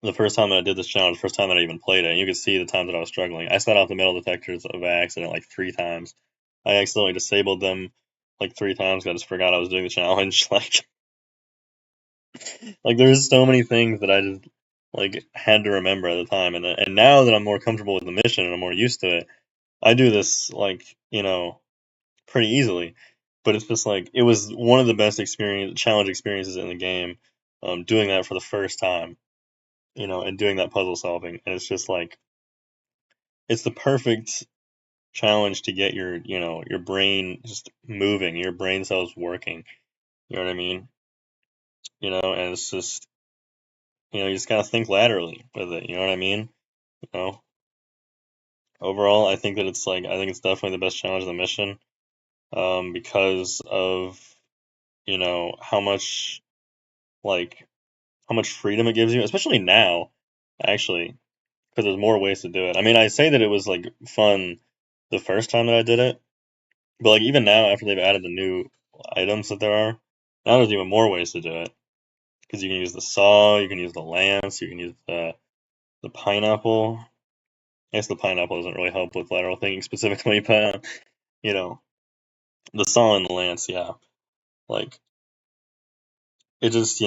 the first time that I did this challenge, first time that I even played it, and you could see the times that I was struggling. I set off the metal detectors by accident like 3 times. I accidentally disabled them like 3 times. I just forgot I was doing the challenge. Like there's so many things that I just like had to remember at the time, and now that I'm more comfortable with the mission and I'm more used to it, I do this like pretty easily. But it's just like it was one of the best challenge experiences in the game, doing that for the first time, and doing that puzzle solving, and it's just like it's the perfect challenge to get your brain just moving, your brain cells working. You know what I mean? And it's just you just gotta think laterally with it. You know what I mean? You know, overall, I think it's definitely the best challenge of the mission, because of how much like how much freedom it gives you, especially now, actually, because there's more ways to do it. I mean, I say that it was like fun the first time that I did it, but like even now, after they've added the new items that there are, now there's even more ways to do it. Because you can use the saw, you can use the lance, you can use the pineapple. I guess the pineapple doesn't really help with lateral thinking specifically, but you know, the saw and the lance, yeah. Like it just,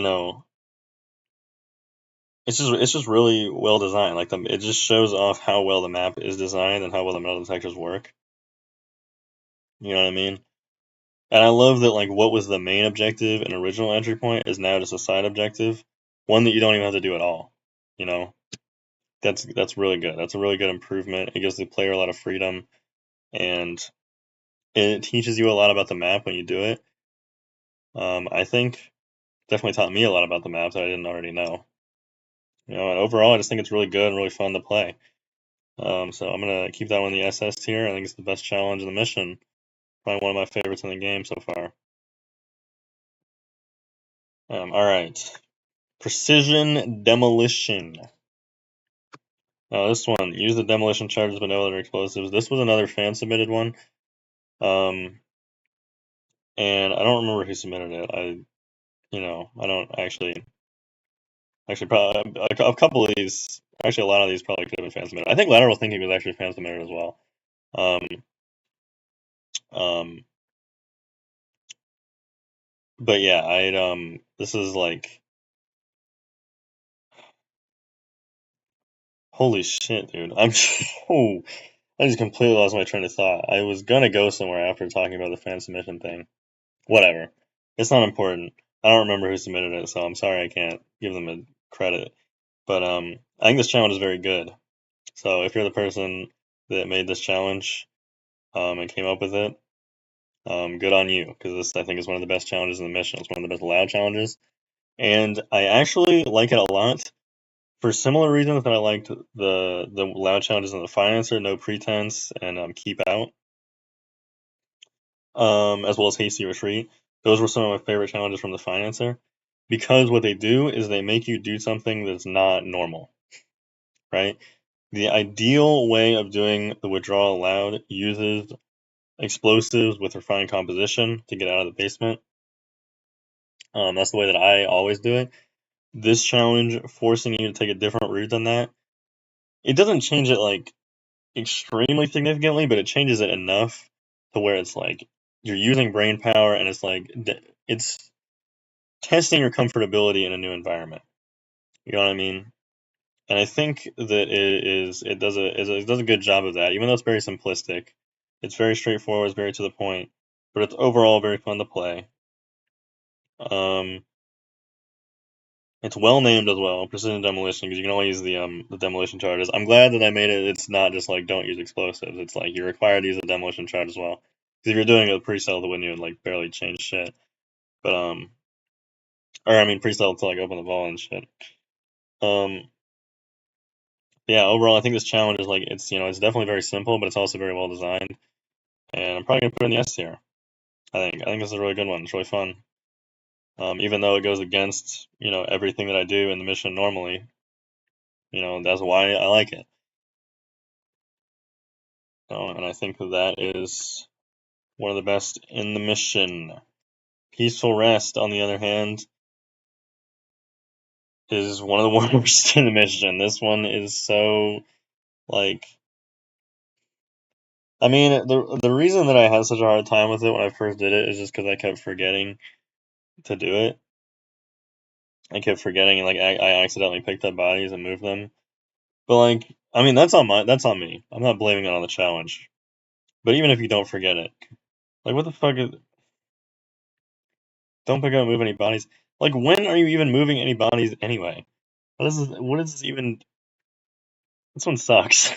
it's just really well designed. Like it just shows off how well the map is designed and how well the metal detectors work. You know what I mean? And I love that like what was the main objective and original entry point is now just a side objective, one that you don't even have to do at all. You know, that's really good. That's a really good improvement. It gives the player a lot of freedom, and it teaches you a lot about the map when you do it. I think definitely taught me a lot about the map that I didn't already know. And overall, I just think it's really good and really fun to play. So I'm gonna keep that one in the SS tier. I think it's the best challenge in the mission. Probably one of my favorites in the game so far. All right, Precision Demolition. Now this one, use the demolition charges but no other explosives. This was another fan submitted one, and I don't remember who submitted it. I don't actually probably a couple of these. Actually, a lot of these probably could have been fan submitted. I think Lateral Thinking was actually fan submitted as well. Um, um, but yeah, this is like, holy shit, dude. Oh, I just completely lost my train of thought. I was gonna go somewhere after talking about the fan submission thing. Whatever. It's not important. I don't remember who submitted it, so I'm sorry I can't give them a credit. But I think this challenge is very good. So if you're the person that made this challenge, and came up with it, good on you, because this I think is one of the best challenges in the mission. It's one of the best allowed challenges, and I actually like it a lot for similar reasons that I liked the loud challenges in the Freelancer, No Pretense, and Keep Out, as well as Hasty Retreat. Those were some of my favorite challenges from the Freelancer, because what they do is they make you do something that's not normal, right? The ideal way of doing the Withdrawal loud uses explosives with refined composition to get out of the basement. That's the way that I always do it. This challenge forcing you to take a different route than that, it doesn't change it like extremely significantly, but it changes it enough to where it's like you're using brain power, and it's like it's testing your comfortability in a new environment. You know what I mean? And I think that it does a good job of that, even though it's very simplistic. It's very straightforward, it's very to the point, but it's overall very fun to play. Um, it's well named as well, Precision Demolition, because you can only use the demolition charges. I'm glad that I made it. It's not just like don't use explosives. It's like you're required to use a demolition charge as well. Because if you're doing a pre-sale, the win, you would like barely change shit. But or I mean pre-sale to like open the vault and shit. Um, yeah, overall, I think this challenge is like it's definitely very simple, but it's also very well designed. And I'm probably gonna put it in the S tier. I think this is a really good one. It's really fun. Even though it goes against everything that I do in the mission normally, that's why I like it. And I think that is one of the best in the mission. Peaceful Rest, on the other hand, is one of the worst in the mission. This one is so like. I mean, the reason that I had such a hard time with it when I first did it is just because I kept forgetting to do it. I kept forgetting, and like I accidentally picked up bodies and moved them. But like, I mean, that's on me. I'm not blaming it on the challenge. But even if you don't forget it, like, what the fuck is? Don't pick up and move any bodies. Like, when are you even moving any bodies anyway? What is this even? This one sucks.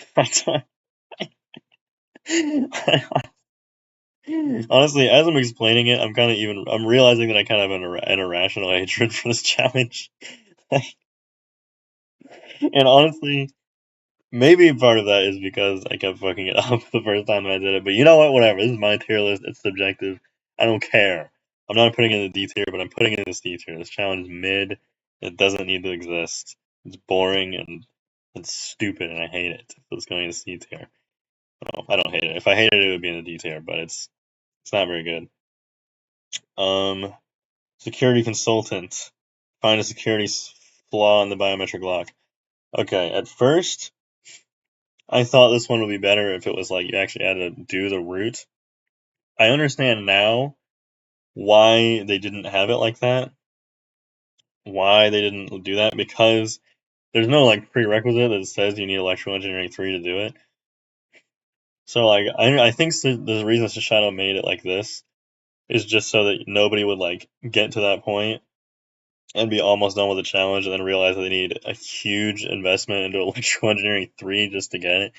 Honestly, as I'm explaining it, I'm realizing that I kind of have an irrational hatred for this challenge. And honestly, maybe part of that is because I kept fucking it up the first time I did it. But you know what? Whatever. This is my tier list. It's subjective. I don't care. I'm not putting it in the D tier, but I'm putting it in this D tier. This challenge is mid. It doesn't need to exist. It's boring and it's stupid, and I hate it. So it's going in the C tier. No, I don't hate it. If I hated it, it would be in the D tier, but it's not very good. Security consultant. Find a security flaw in the biometric lock. Okay, at first, I thought this one would be better if it was like you actually had to do the route. I understand now why they didn't have it like that. Why they didn't do that, because there's no like prerequisite that says you need electrical engineering 3 to do it. So like I think the reason Shadow made it like this is just so that nobody would like get to that point and be almost done with the challenge and then realize that they need a huge investment into electrical engineering 3 just to get it.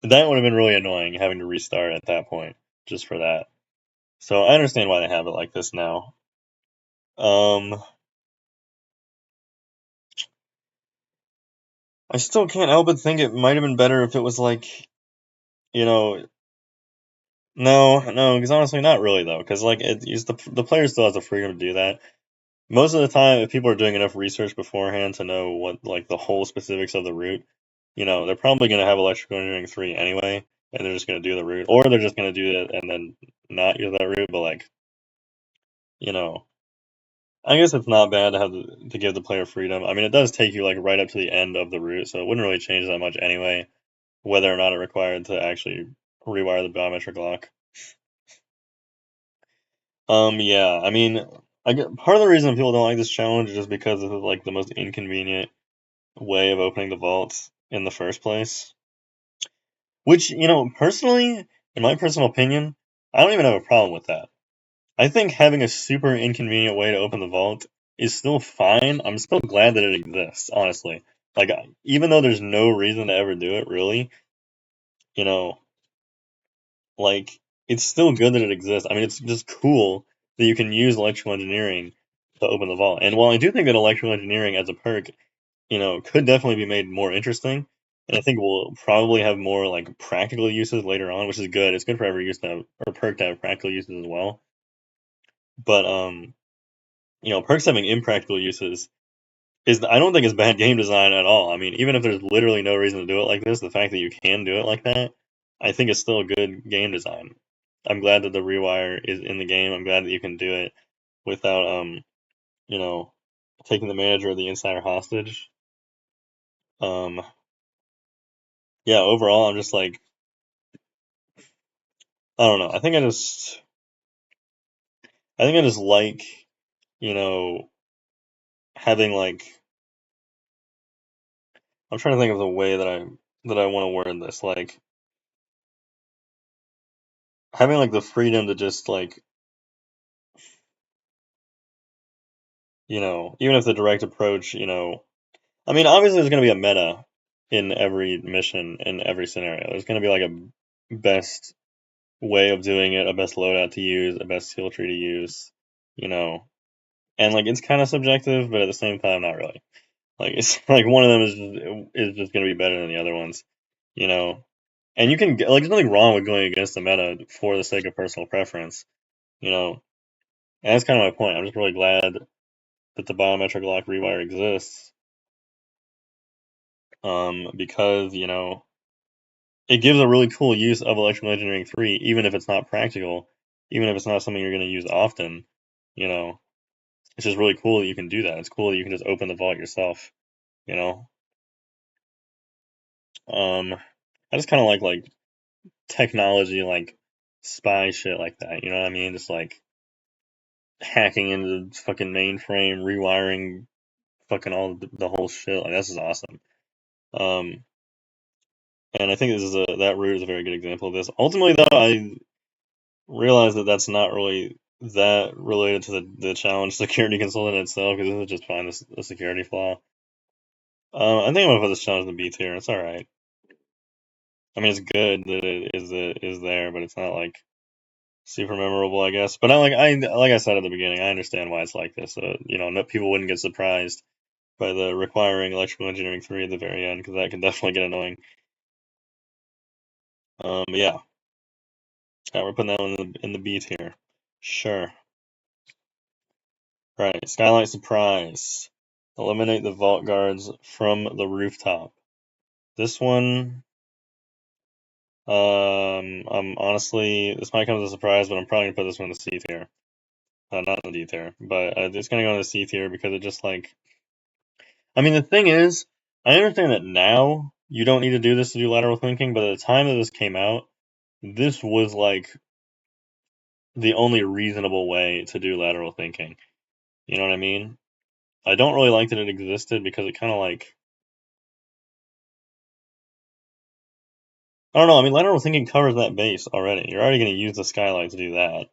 That would have been really annoying having to restart at that point just for that. So I understand why they have it like this now. I still can't help but think it might have been better if it was like, you know, no, because honestly, not really though, because like the player still has the freedom to do that. Most of the time, if people are doing enough research beforehand to know what like the whole specifics of the route, they're probably going to have electrical engineering 3 anyway, and they're just going to do the route, or they're just going to do it and then not use that route. But like, you know, I guess it's not bad to to give the player freedom. I mean, it does take you like right up to the end of the route, so it wouldn't really change that much anyway, whether or not it required to actually rewire the biometric lock. Yeah, I mean, I get part of the reason people don't like this challenge is just because it's like the most inconvenient way of opening the vaults in the first place. Which, personally, in my personal opinion, I don't even have a problem with that. I think having a super inconvenient way to open the vault is still fine. I'm still glad that it exists, honestly. Like, even though there's no reason to ever do it, really, you know, like, it's still good that it exists. I mean, it's just cool that you can use electrical engineering to open the vault. And while I do think that electrical engineering as a perk, could definitely be made more interesting, and I think we'll probably have more like practical uses later on, which is good. It's good for every use to have, or perk to have practical uses as well. But perks having impractical uses is I don't think it's bad game design at all. I mean, even if there's literally no reason to do it like this, the fact that you can do it like that, I think it's still good game design. I'm glad that the rewire is in the game. I'm glad that you can do it without you know, taking the manager or the insider hostage. Um, yeah, overall, I'm just like, I don't know. I think I just like, you know, having like I'm trying to think of the way that I want to word this. Like having like the freedom to just like, even if the direct approach, I mean, obviously there's going to be a meta in every mission, in every scenario. There's going to be like a best way of doing it, a best loadout to use, a best skill tree to use, you know. And like it's kind of subjective, but at the same time, not really. Like it's like one of them is just going to be better than the other ones, you know. And you can like there's nothing wrong with going against the meta for the sake of personal preference, you know. And that's kind of my point. I'm just really glad that the biometric lock rewire exists, because it gives a really cool use of electrical engineering 3, even if it's not practical, even if it's not something you're going to use often. You know, it's just really cool that you can do that. It's cool that you can just open the vault yourself. You know, I just kind of like technology, like spy shit like that. You know what I mean? Just like hacking into the fucking mainframe, rewiring fucking all the whole shit. Like this is awesome. Um, and I think that route is a very good example of this. Ultimately, though, I realize that that's not really that related to the challenge security consultant itself, because this is just find a security flaw. I think I'm gonna put this challenge in the B tier. It's all right. I mean, it's good that it is there, but it's not like super memorable, I guess. But like I said at the beginning, I understand why it's like this. No, people wouldn't get surprised by the requiring electrical engineering 3 at the very end, because that can definitely get annoying. Yeah, we're putting that one in the B tier. Sure. Right, Skylight Surprise. Eliminate the vault guards from the rooftop. This one, honestly, this might come as a surprise, but I'm probably gonna put this one in the C tier. Not in the D tier, but it's gonna go in the C tier because it just like, I mean, the thing is, I understand that now you don't need to do this to do lateral thinking, but at the time that this came out, this was like the only reasonable way to do lateral thinking. You know what I mean? I don't really like that it existed because it kind of like, I don't know. I mean, lateral thinking covers that base already. You're already going to use the skylight to do that.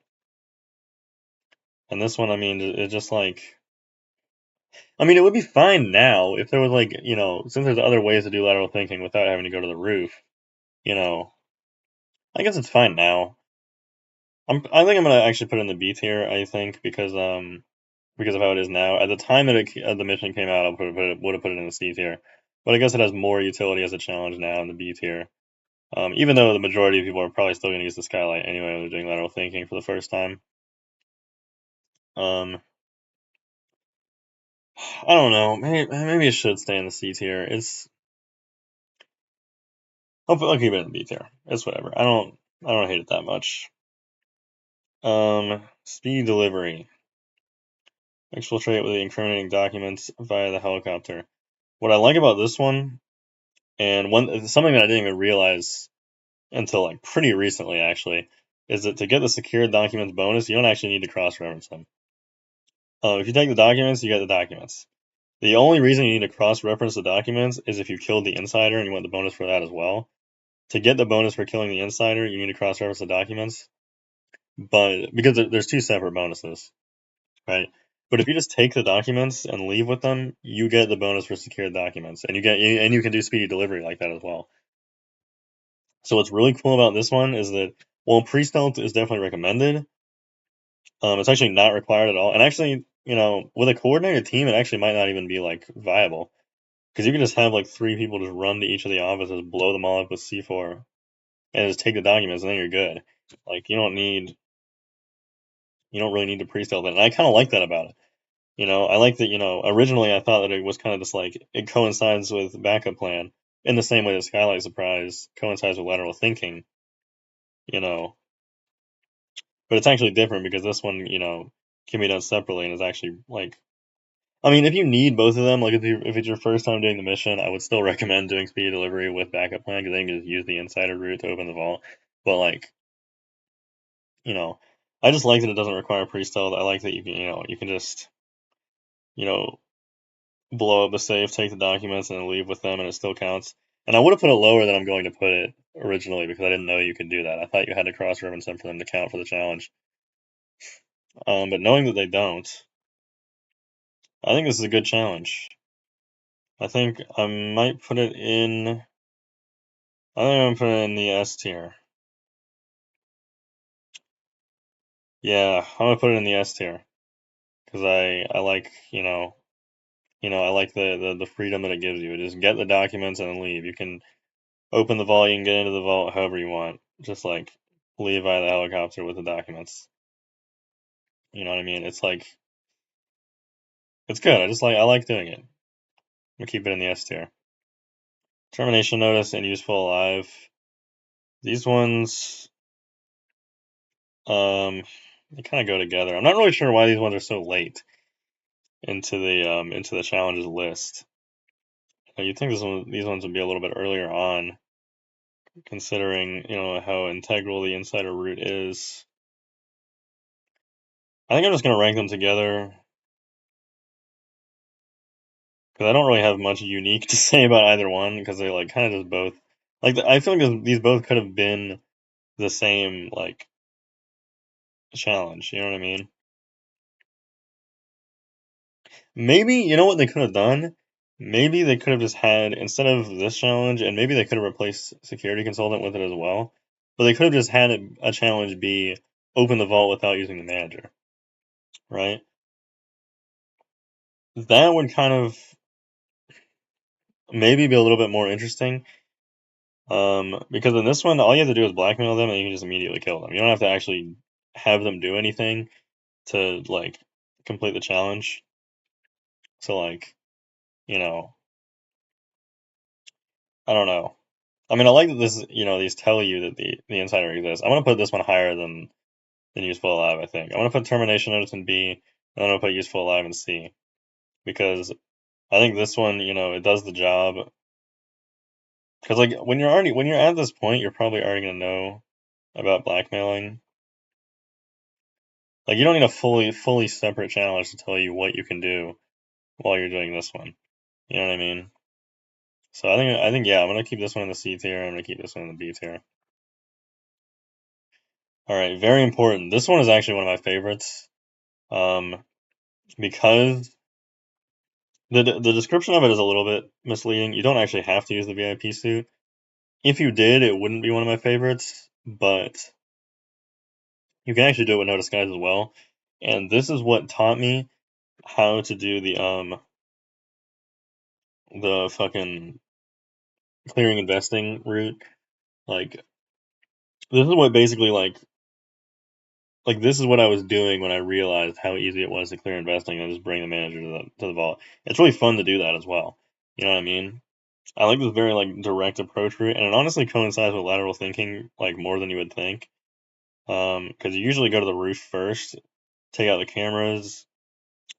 And this one, I mean, it's just like, I mean, it would be fine now if there was like, since there's other ways to do lateral thinking without having to go to the roof, you know, I guess it's fine now. I think I'm gonna actually put it in the B tier. I think because of how it is now. At the time that the mission came out, would have put it in the C tier. But I guess it has more utility as a challenge now in the B tier. Even though the majority of people are probably still going to use the skylight anyway when they're doing lateral thinking for the first time. Um, I don't know. Maybe it should stay in the C tier. I'll keep it in the B tier. It's whatever. I don't hate it that much. Speedy Delivery. Exfiltrate with the incriminating documents via the helicopter. What I like about this one, and something that I didn't even realize until like pretty recently actually, is that to get the secured documents bonus, you don't actually need to cross-reference them. If you take the documents, you get the documents. The only reason you need to cross-reference the documents is if you killed the insider and you want the bonus for that as well. To get the bonus for killing the insider, you need to cross-reference the documents, but because there's two separate bonuses, right? But if you just take the documents and leave with them, you get the bonus for secured documents, and you can do speedy delivery like that as well. So what's really cool about this one is that while pre-stealth is definitely recommended, it's actually not required at all. And actually, with a coordinated team, it actually might not even be like viable. Because you can just have like 3 people just run to each of the offices, blow them all up with C4, and just take the documents, and then you're good. Like you don't really need to pre-stealth it, and I kind of like that about it. I like that. Originally I thought that it was kind of just like it coincides with backup plan in the same way that Skylight Surprise coincides with lateral thinking. You know, but it's actually different because this one, can be done separately and is actually like, I mean, if you need both of them, like if it's your first time doing the mission, I would still recommend doing speedy delivery with backup plan because then you can just use the insider route to open the vault. But like, you know, I just like that it doesn't require pre-stealth. I like that you can just, you know, blow up the safe, take the documents, and then leave with them, and it still counts. And I would have put it lower than I'm going to put it originally because I didn't know you could do that. I thought you had to cross-reference them for them to count for the challenge. But knowing that they don't, I think this is a good challenge. I think I might put it in. I think I'm gonna put it in the S tier. Yeah, I'm gonna put it in the S tier because I like I like the freedom that it gives you. Just get the documents and then leave. You can open the vault, you can get into the vault however you want. Just like leave via the helicopter with the documents. You know what I mean? It's like it's good. I like doing it. I'm gonna keep it in the S tier. Termination notice and useful alive. These ones they kind of go together. I'm not really sure why these ones are so late into the challenges list. You'd think these ones would be a little bit earlier on, considering how integral the insider route is. I think I'm just gonna rank them together because I don't really have much unique to say about either one because they like kind of just both like I feel like these both could have been the same like challenge. You know what I mean? Maybe you know what they could have done. Maybe they could have just had instead of this challenge, and maybe they could have replaced security consultant with it as well. But they could have just had a challenge be open the vault without using the manager, right? That would kind of maybe be a little bit more interesting. Because in this one, all you have to do is blackmail them, and you can just immediately kill them. You don't have to actually have them do anything to like complete the challenge. So like, you know, I don't know. I mean, I like that these tell you that the insider exists. I'm gonna put this one higher than useful alive. I think I'm gonna put termination notice in B, and I'm gonna put useful alive in C because I think this one, it does the job. Because like when you're at this point, you're probably already gonna know about blackmailing. Like you don't need a fully separate challenge to tell you what you can do while you're doing this one. You know what I mean? So I think yeah, I'm gonna keep this one in the C tier. I'm gonna keep this one in the B tier. All right, very important. This one is actually one of my favorites. Because the description of it is a little bit misleading. You don't actually have to use the VIP suit. If you did, it wouldn't be one of my favorites, but you can actually do it with no disguise as well. And this is what taught me how to do the fucking clearing investing route. Like this is what basically like this is what I was doing when I realized how easy it was to clear investing and just bring the manager to the vault. It's really fun to do that as well. You know what I mean? I like this very like direct approach route, and it honestly coincides with lateral thinking like more than you would think. Because you usually go to the roof first, take out the cameras,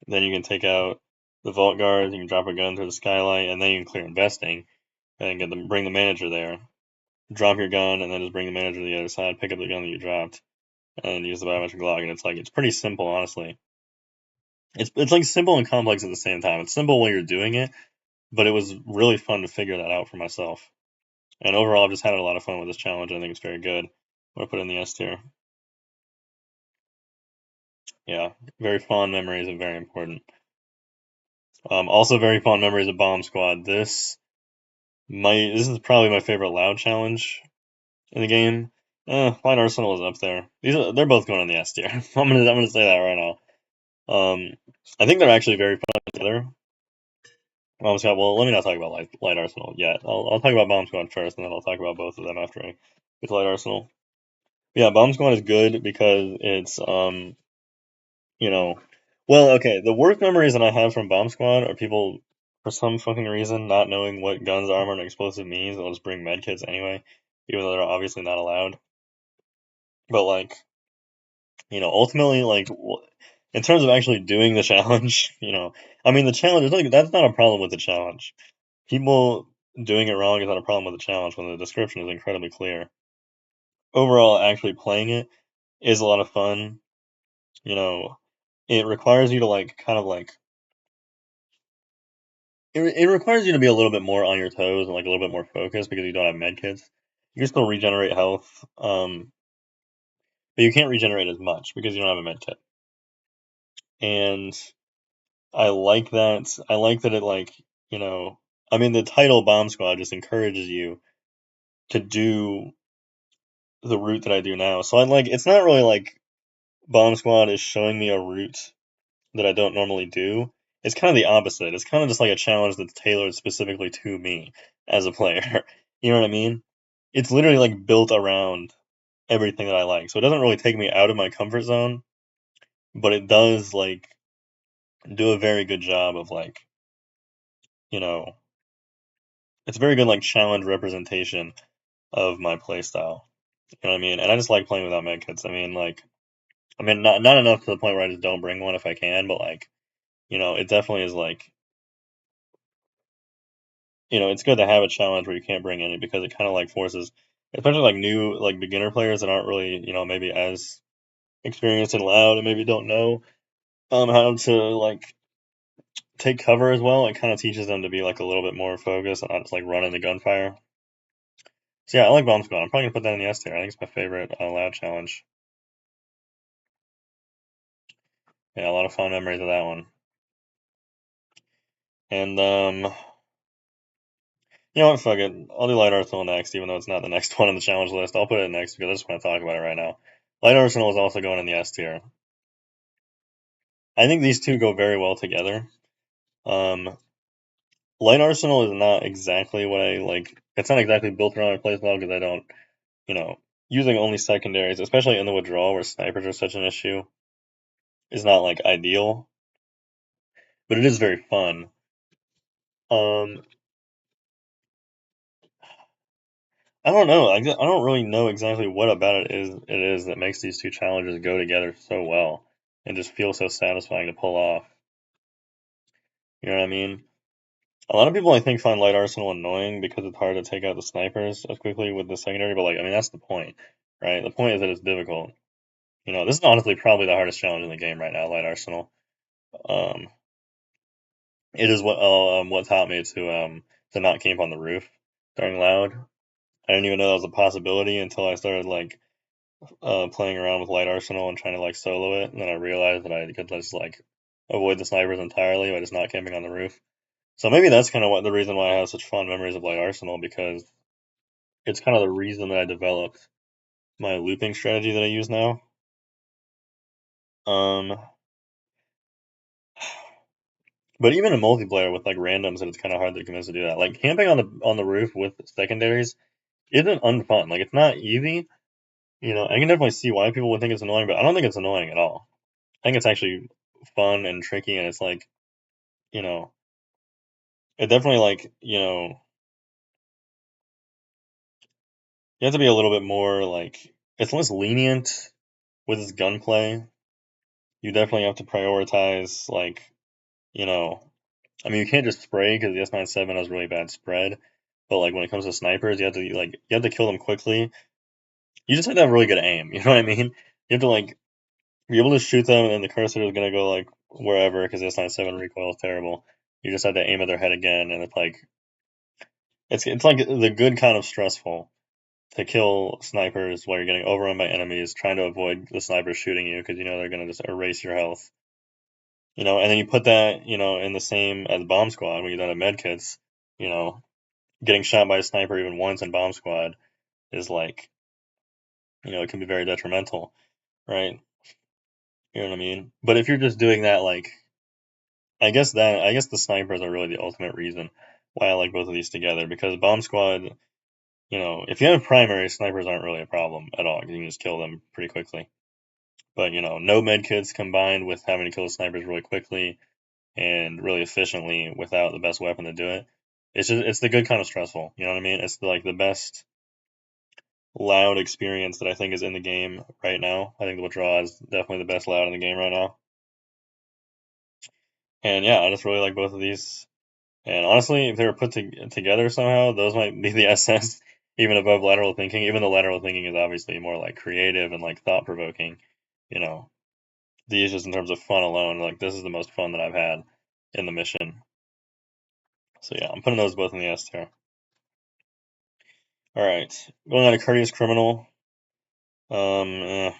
then you can take out the vault guards, you can drop a gun through the skylight, and then you can clear investing and bring the manager there. Drop your gun, and then just bring the manager to the other side, pick up the gun that you dropped, and use the biometric log. And it's pretty simple, honestly. It's like simple and complex at the same time. It's simple while you're doing it, but it was really fun to figure that out for myself. And overall, I've just had a lot of fun with this challenge. I think it's very good. I'm gonna put it in the S tier. Yeah, very fond memories and very important. Also very fond memories of Bomb Squad. This is probably my favorite loud challenge in the game. Light Arsenal is up there. They're both going on the S tier. I'm gonna say that right now. I think they're actually very fun together. Bomb Squad. Well, let me not talk about Light Arsenal yet. I'll talk about Bomb Squad first, and then I'll talk about both of them after I get to Light Arsenal. Yeah, Bomb Squad is good because it's you know, well, okay. The worst memories that I have from Bomb Squad are people, for some fucking reason, not knowing what guns, armor, and explosive means. They'll just bring medkits anyway, even though they're obviously not allowed. But like, ultimately, like, in terms of actually doing the challenge, I mean, the challenge is like that's not a problem with the challenge. People doing it wrong is not a problem with the challenge when the description is incredibly clear. Overall, actually playing it is a lot of fun. You know, it requires you to like kind of like it requires you to be a little bit more on your toes and like a little bit more focused because you don't have medkits. You can still regenerate health, but you can't regenerate as much because you don't have a medkit. And I like that. I like that it like, you know, I mean the title Bomb Squad just encourages you to do the route that I do now. So I like it's not really like Bomb Squad is showing me a route that I don't normally do. It's kind of the opposite. It's kind of just like a challenge that's tailored specifically to me as a player. You know what I mean? It's literally like built around everything that I like. So it doesn't really take me out of my comfort zone, but it does like do a very good job of like, you know, it's a very good like challenge representation of my playstyle. You know what I mean? And I just like playing without medkits. I mean, not enough to the point where I just don't bring one if I can, but like, it definitely is like, it's good to have a challenge where you can't bring any because it kind of like forces, especially like new like beginner players that aren't really, maybe as experienced and loud and maybe don't know how to like take cover as well. It kind of teaches them to be like a little bit more focused and not just like run into gunfire. So yeah, I like Bomb Squad. I'm probably gonna put that in the S tier. I think it's my favorite loud challenge. Yeah, a lot of fond memories of that one. And you know what? Fuck it. I'll do Light Arsenal next, even though it's not the next one on the challenge list. I'll put it next because I just want to talk about it right now. Light Arsenal is also going in the S tier. I think these two go very well together. Um, Light Arsenal is not exactly what I like. It's not exactly built around my playstyle because I don't, you know, using only secondaries, especially in the withdrawal where snipers are such an issue, is not like ideal. But it is very fun. Um, I don't know. I don't really know exactly what about it is that makes these two challenges go together so well and just feel so satisfying to pull off. You know what I mean? A lot of people I think find Light Arsenal annoying because it's hard to take out the snipers as quickly with the secondary, but like I mean that's the point, right? The point is that it's difficult. This is honestly probably the hardest challenge in the game right now, Light Arsenal. Um, it is what taught me to not camp on the roof during loud. I didn't even know that was a possibility until I started like playing around with Light Arsenal and trying to like solo it, and then I realized that I could just like avoid the snipers entirely by just not camping on the roof. So maybe that's kind of what the reason why I have such fond memories of Light Arsenal because it's kind of the reason that I developed my looping strategy that I use now. Um, but even in multiplayer with like randoms, it's kind of hard to convince to do that. Like camping on the roof with secondaries isn't unfun. Like it's not easy. I can definitely see why people would think it's annoying, but I don't think it's annoying at all. I think it's actually fun and tricky, and it's like you know, it definitely like you have to be a little bit more like it's less lenient with its gunplay. You definitely have to prioritize like you know, I mean you can't just spray because the S97 has really bad spread, but like when it comes to snipers, you have to kill them quickly. You just have to have really good aim. You know what I mean? You have to like be able to shoot them, and the cursor is gonna go like wherever because the S97 recoil is terrible. You just have to aim at their head again, and it's like the good kind of stressful to kill snipers while you're getting overrun by enemies, trying to avoid the snipers shooting you because they're gonna just erase your health. And then you put that in the same as Bomb Squad when you don't have medkits. You know, getting shot by a sniper even once in Bomb Squad is like it can be very detrimental, right? You know what I mean? But if you're just doing that, like I guess the snipers are really the ultimate reason why I like both of these together because Bomb Squad, if you have primary, snipers aren't really a problem at all. You can just kill them pretty quickly. But no med kits combined with having to kill the snipers really quickly and really efficiently without the best weapon to do it. It's the good kind of stressful. You know what I mean? It's like the best loud experience that I think is in the game right now. I think the Withdrawal is definitely the best loud in the game right now. And yeah, I just really like both of these. And honestly, if they were put together somehow, those might be the SS even above Lateral Thinking. Even though Lateral Thinking is obviously more like creative and like thought provoking, you know, these just in terms of fun alone, like this is the most fun that I've had in the mission. So yeah, I'm putting those both in the S tier. Alright, going on to Courteous Criminal. Kind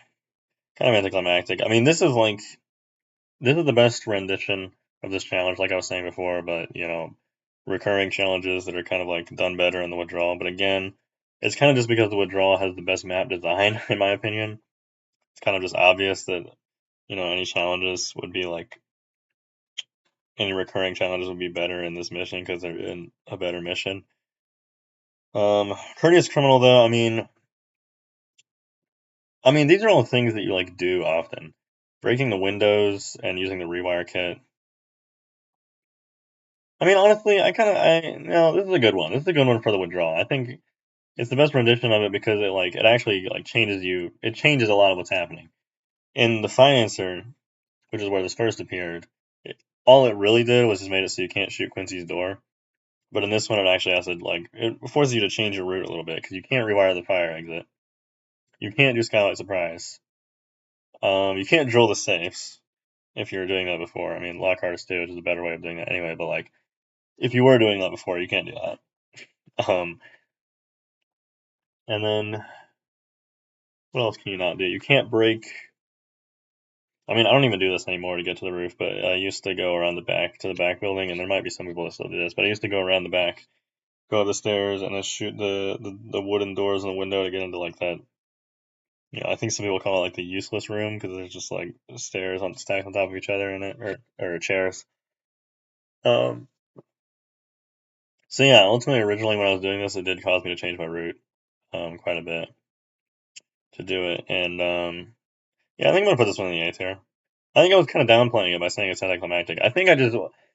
of anticlimactic. I mean, this is the best rendition of this challenge, like I was saying before, but, recurring challenges that are kind of like done better in the Withdrawal. But again, it's kind of just because the Withdrawal has the best map design, in my opinion. It's kind of just obvious that, any challenges would be like, any recurring challenges would be better in this mission because they're in a better mission. Courteous Criminal, though, I mean, these are all things that you like do often. Breaking the windows and using the rewire kit. I mean, honestly, no, this is a good one. This is a good one for the Withdrawal. I think it's the best rendition of it because it actually changes you. It changes a lot of what's happening. In the Freelancer, which is where this first appeared, all it really did was just made it so you can't shoot Quincy's door. But in this one, it actually has to it forces you to change your route a little bit because you can't rewire the fire exit. You can't do Skylight Surprise. You can't drill the safes if you were doing that before. I mean, Lockhart's too, which is a better way of doing that anyway. But if you were doing that before, you can't do that. And then what else can you not do? You can't break. I mean, I don't even do this anymore to get to the roof, but I used to go around the back to the back building, and there might be some people that still do this, but I used to go around the back, go up the stairs, and then shoot the wooden doors in the window to get into that. I think some people call it the useless room because there's just stairs stacked on top of each other in it, or chairs. So yeah, ultimately, originally when I was doing this, it did cause me to change my route, quite a bit to do it, and yeah, I think I'm gonna put this one in the A tier. I think I was kind of downplaying it by saying it's anticlimactic. I think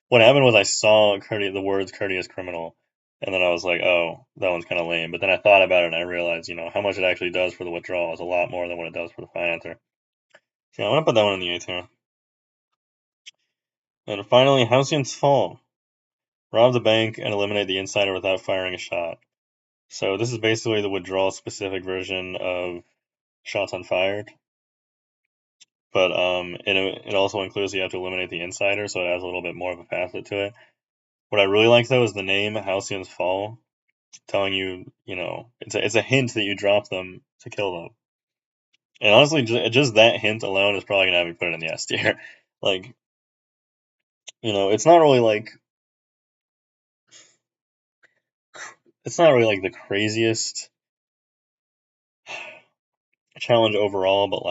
what happened was I saw the words "courteous criminal," and then I was like, oh, that one's kind of lame. But then I thought about it and I realized, how much it actually does for the Withdrawal is a lot more than what it does for the Freelancer. So yeah, I'm gonna put that one in the A tier. And finally, Halcyon's Fall. Rob the bank and eliminate the insider without firing a shot. So this is basically the Withdrawal specific version of Shots Unfired. But it also includes you have to eliminate the insider, so it adds a little bit more of a facet to it. What I really like though is the name Halcyon's Fall, telling you, it's a hint that you drop them to kill them. And honestly, just that hint alone is probably gonna have me put it in the S tier. It's not really the craziest challenge overall, but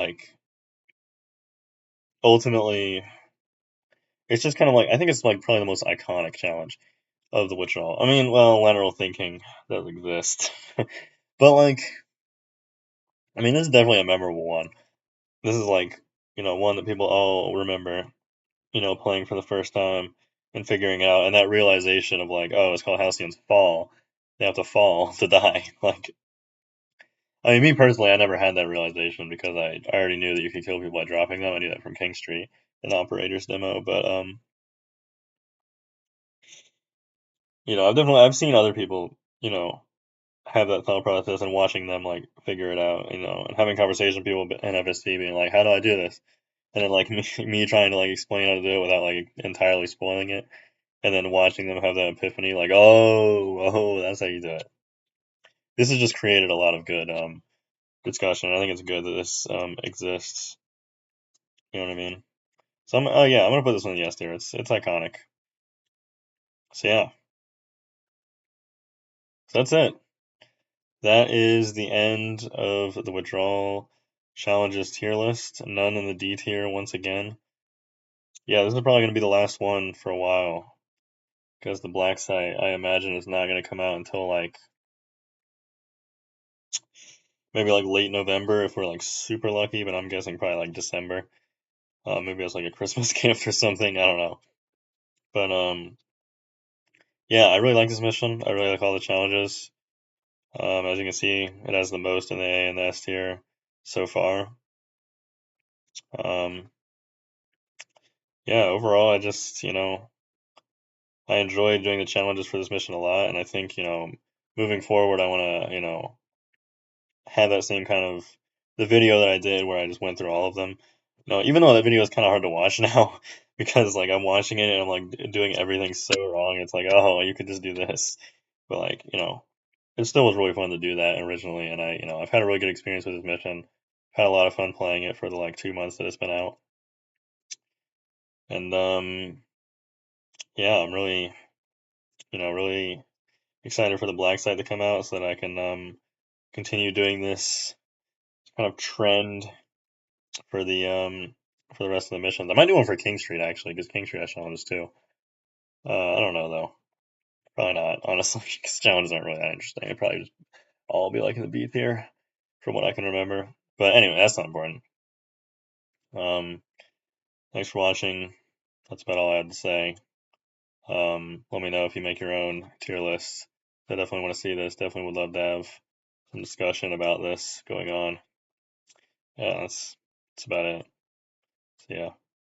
ultimately, it's just kind of I think it's probably the most iconic challenge of the Withdrawal. I mean, well, Lateral Thinking does exist, but this is definitely a memorable one. This is one that people all remember, playing for the first time and figuring out, and that realization of oh, it's called Halcyon's Fall. They have to fall to die. Me personally, I never had that realization because I already knew that you could kill people by dropping them. I knew that from King Street in the Operator's demo, but I've seen other people, have that thought process and watching them figure it out, and having conversations with people in FST being like, how do I do this? And then me trying to explain how to do it without entirely spoiling it, and then watching them have that epiphany, oh, that's how you do it. This has just created a lot of good discussion. I think it's good that this exists. You know what I mean? So I'm gonna put this one in the S tier. It's iconic. So yeah, so that's it. That is the end of the Withdrawal challenges tier list. None in the D tier once again. Yeah, this is probably gonna be the last one for a while because the Blacksite, I imagine, is not gonna come out until maybe late November if we're super lucky, but I'm guessing probably December. Maybe it's a Christmas gift or something. I don't know. But yeah, I really like this mission. I really like all the challenges. As you can see, it has the most in the A and the S tier so far. Yeah, overall, I just I enjoy doing the challenges for this mission a lot, and I think moving forward, I want to have that same kind of the video that I did where I just went through all of them. Even though that video is kind of hard to watch now because like I'm watching it and I'm like doing everything so wrong. It's like, oh, you could just do this, but like it still was really fun to do that originally, and I've had a really good experience with this mission. Had a lot of fun playing it for the like 2 months that it's been out, and yeah, I'm really really excited for the Blacksite to come out so that I can continue doing this kind of trend for the rest of the missions. I might do one for King Street actually, because King Street has challenges too. I don't know though. Probably not, honestly, because challenges aren't really that interesting. It'd probably just all be like in the beat here, from what I can remember. But anyway, that's not important. Thanks for watching. That's about all I had to say. Let me know if you make your own tier list. I definitely want to see this. Definitely would love to have some discussion about this going on. Yeah, that's about it. So yeah.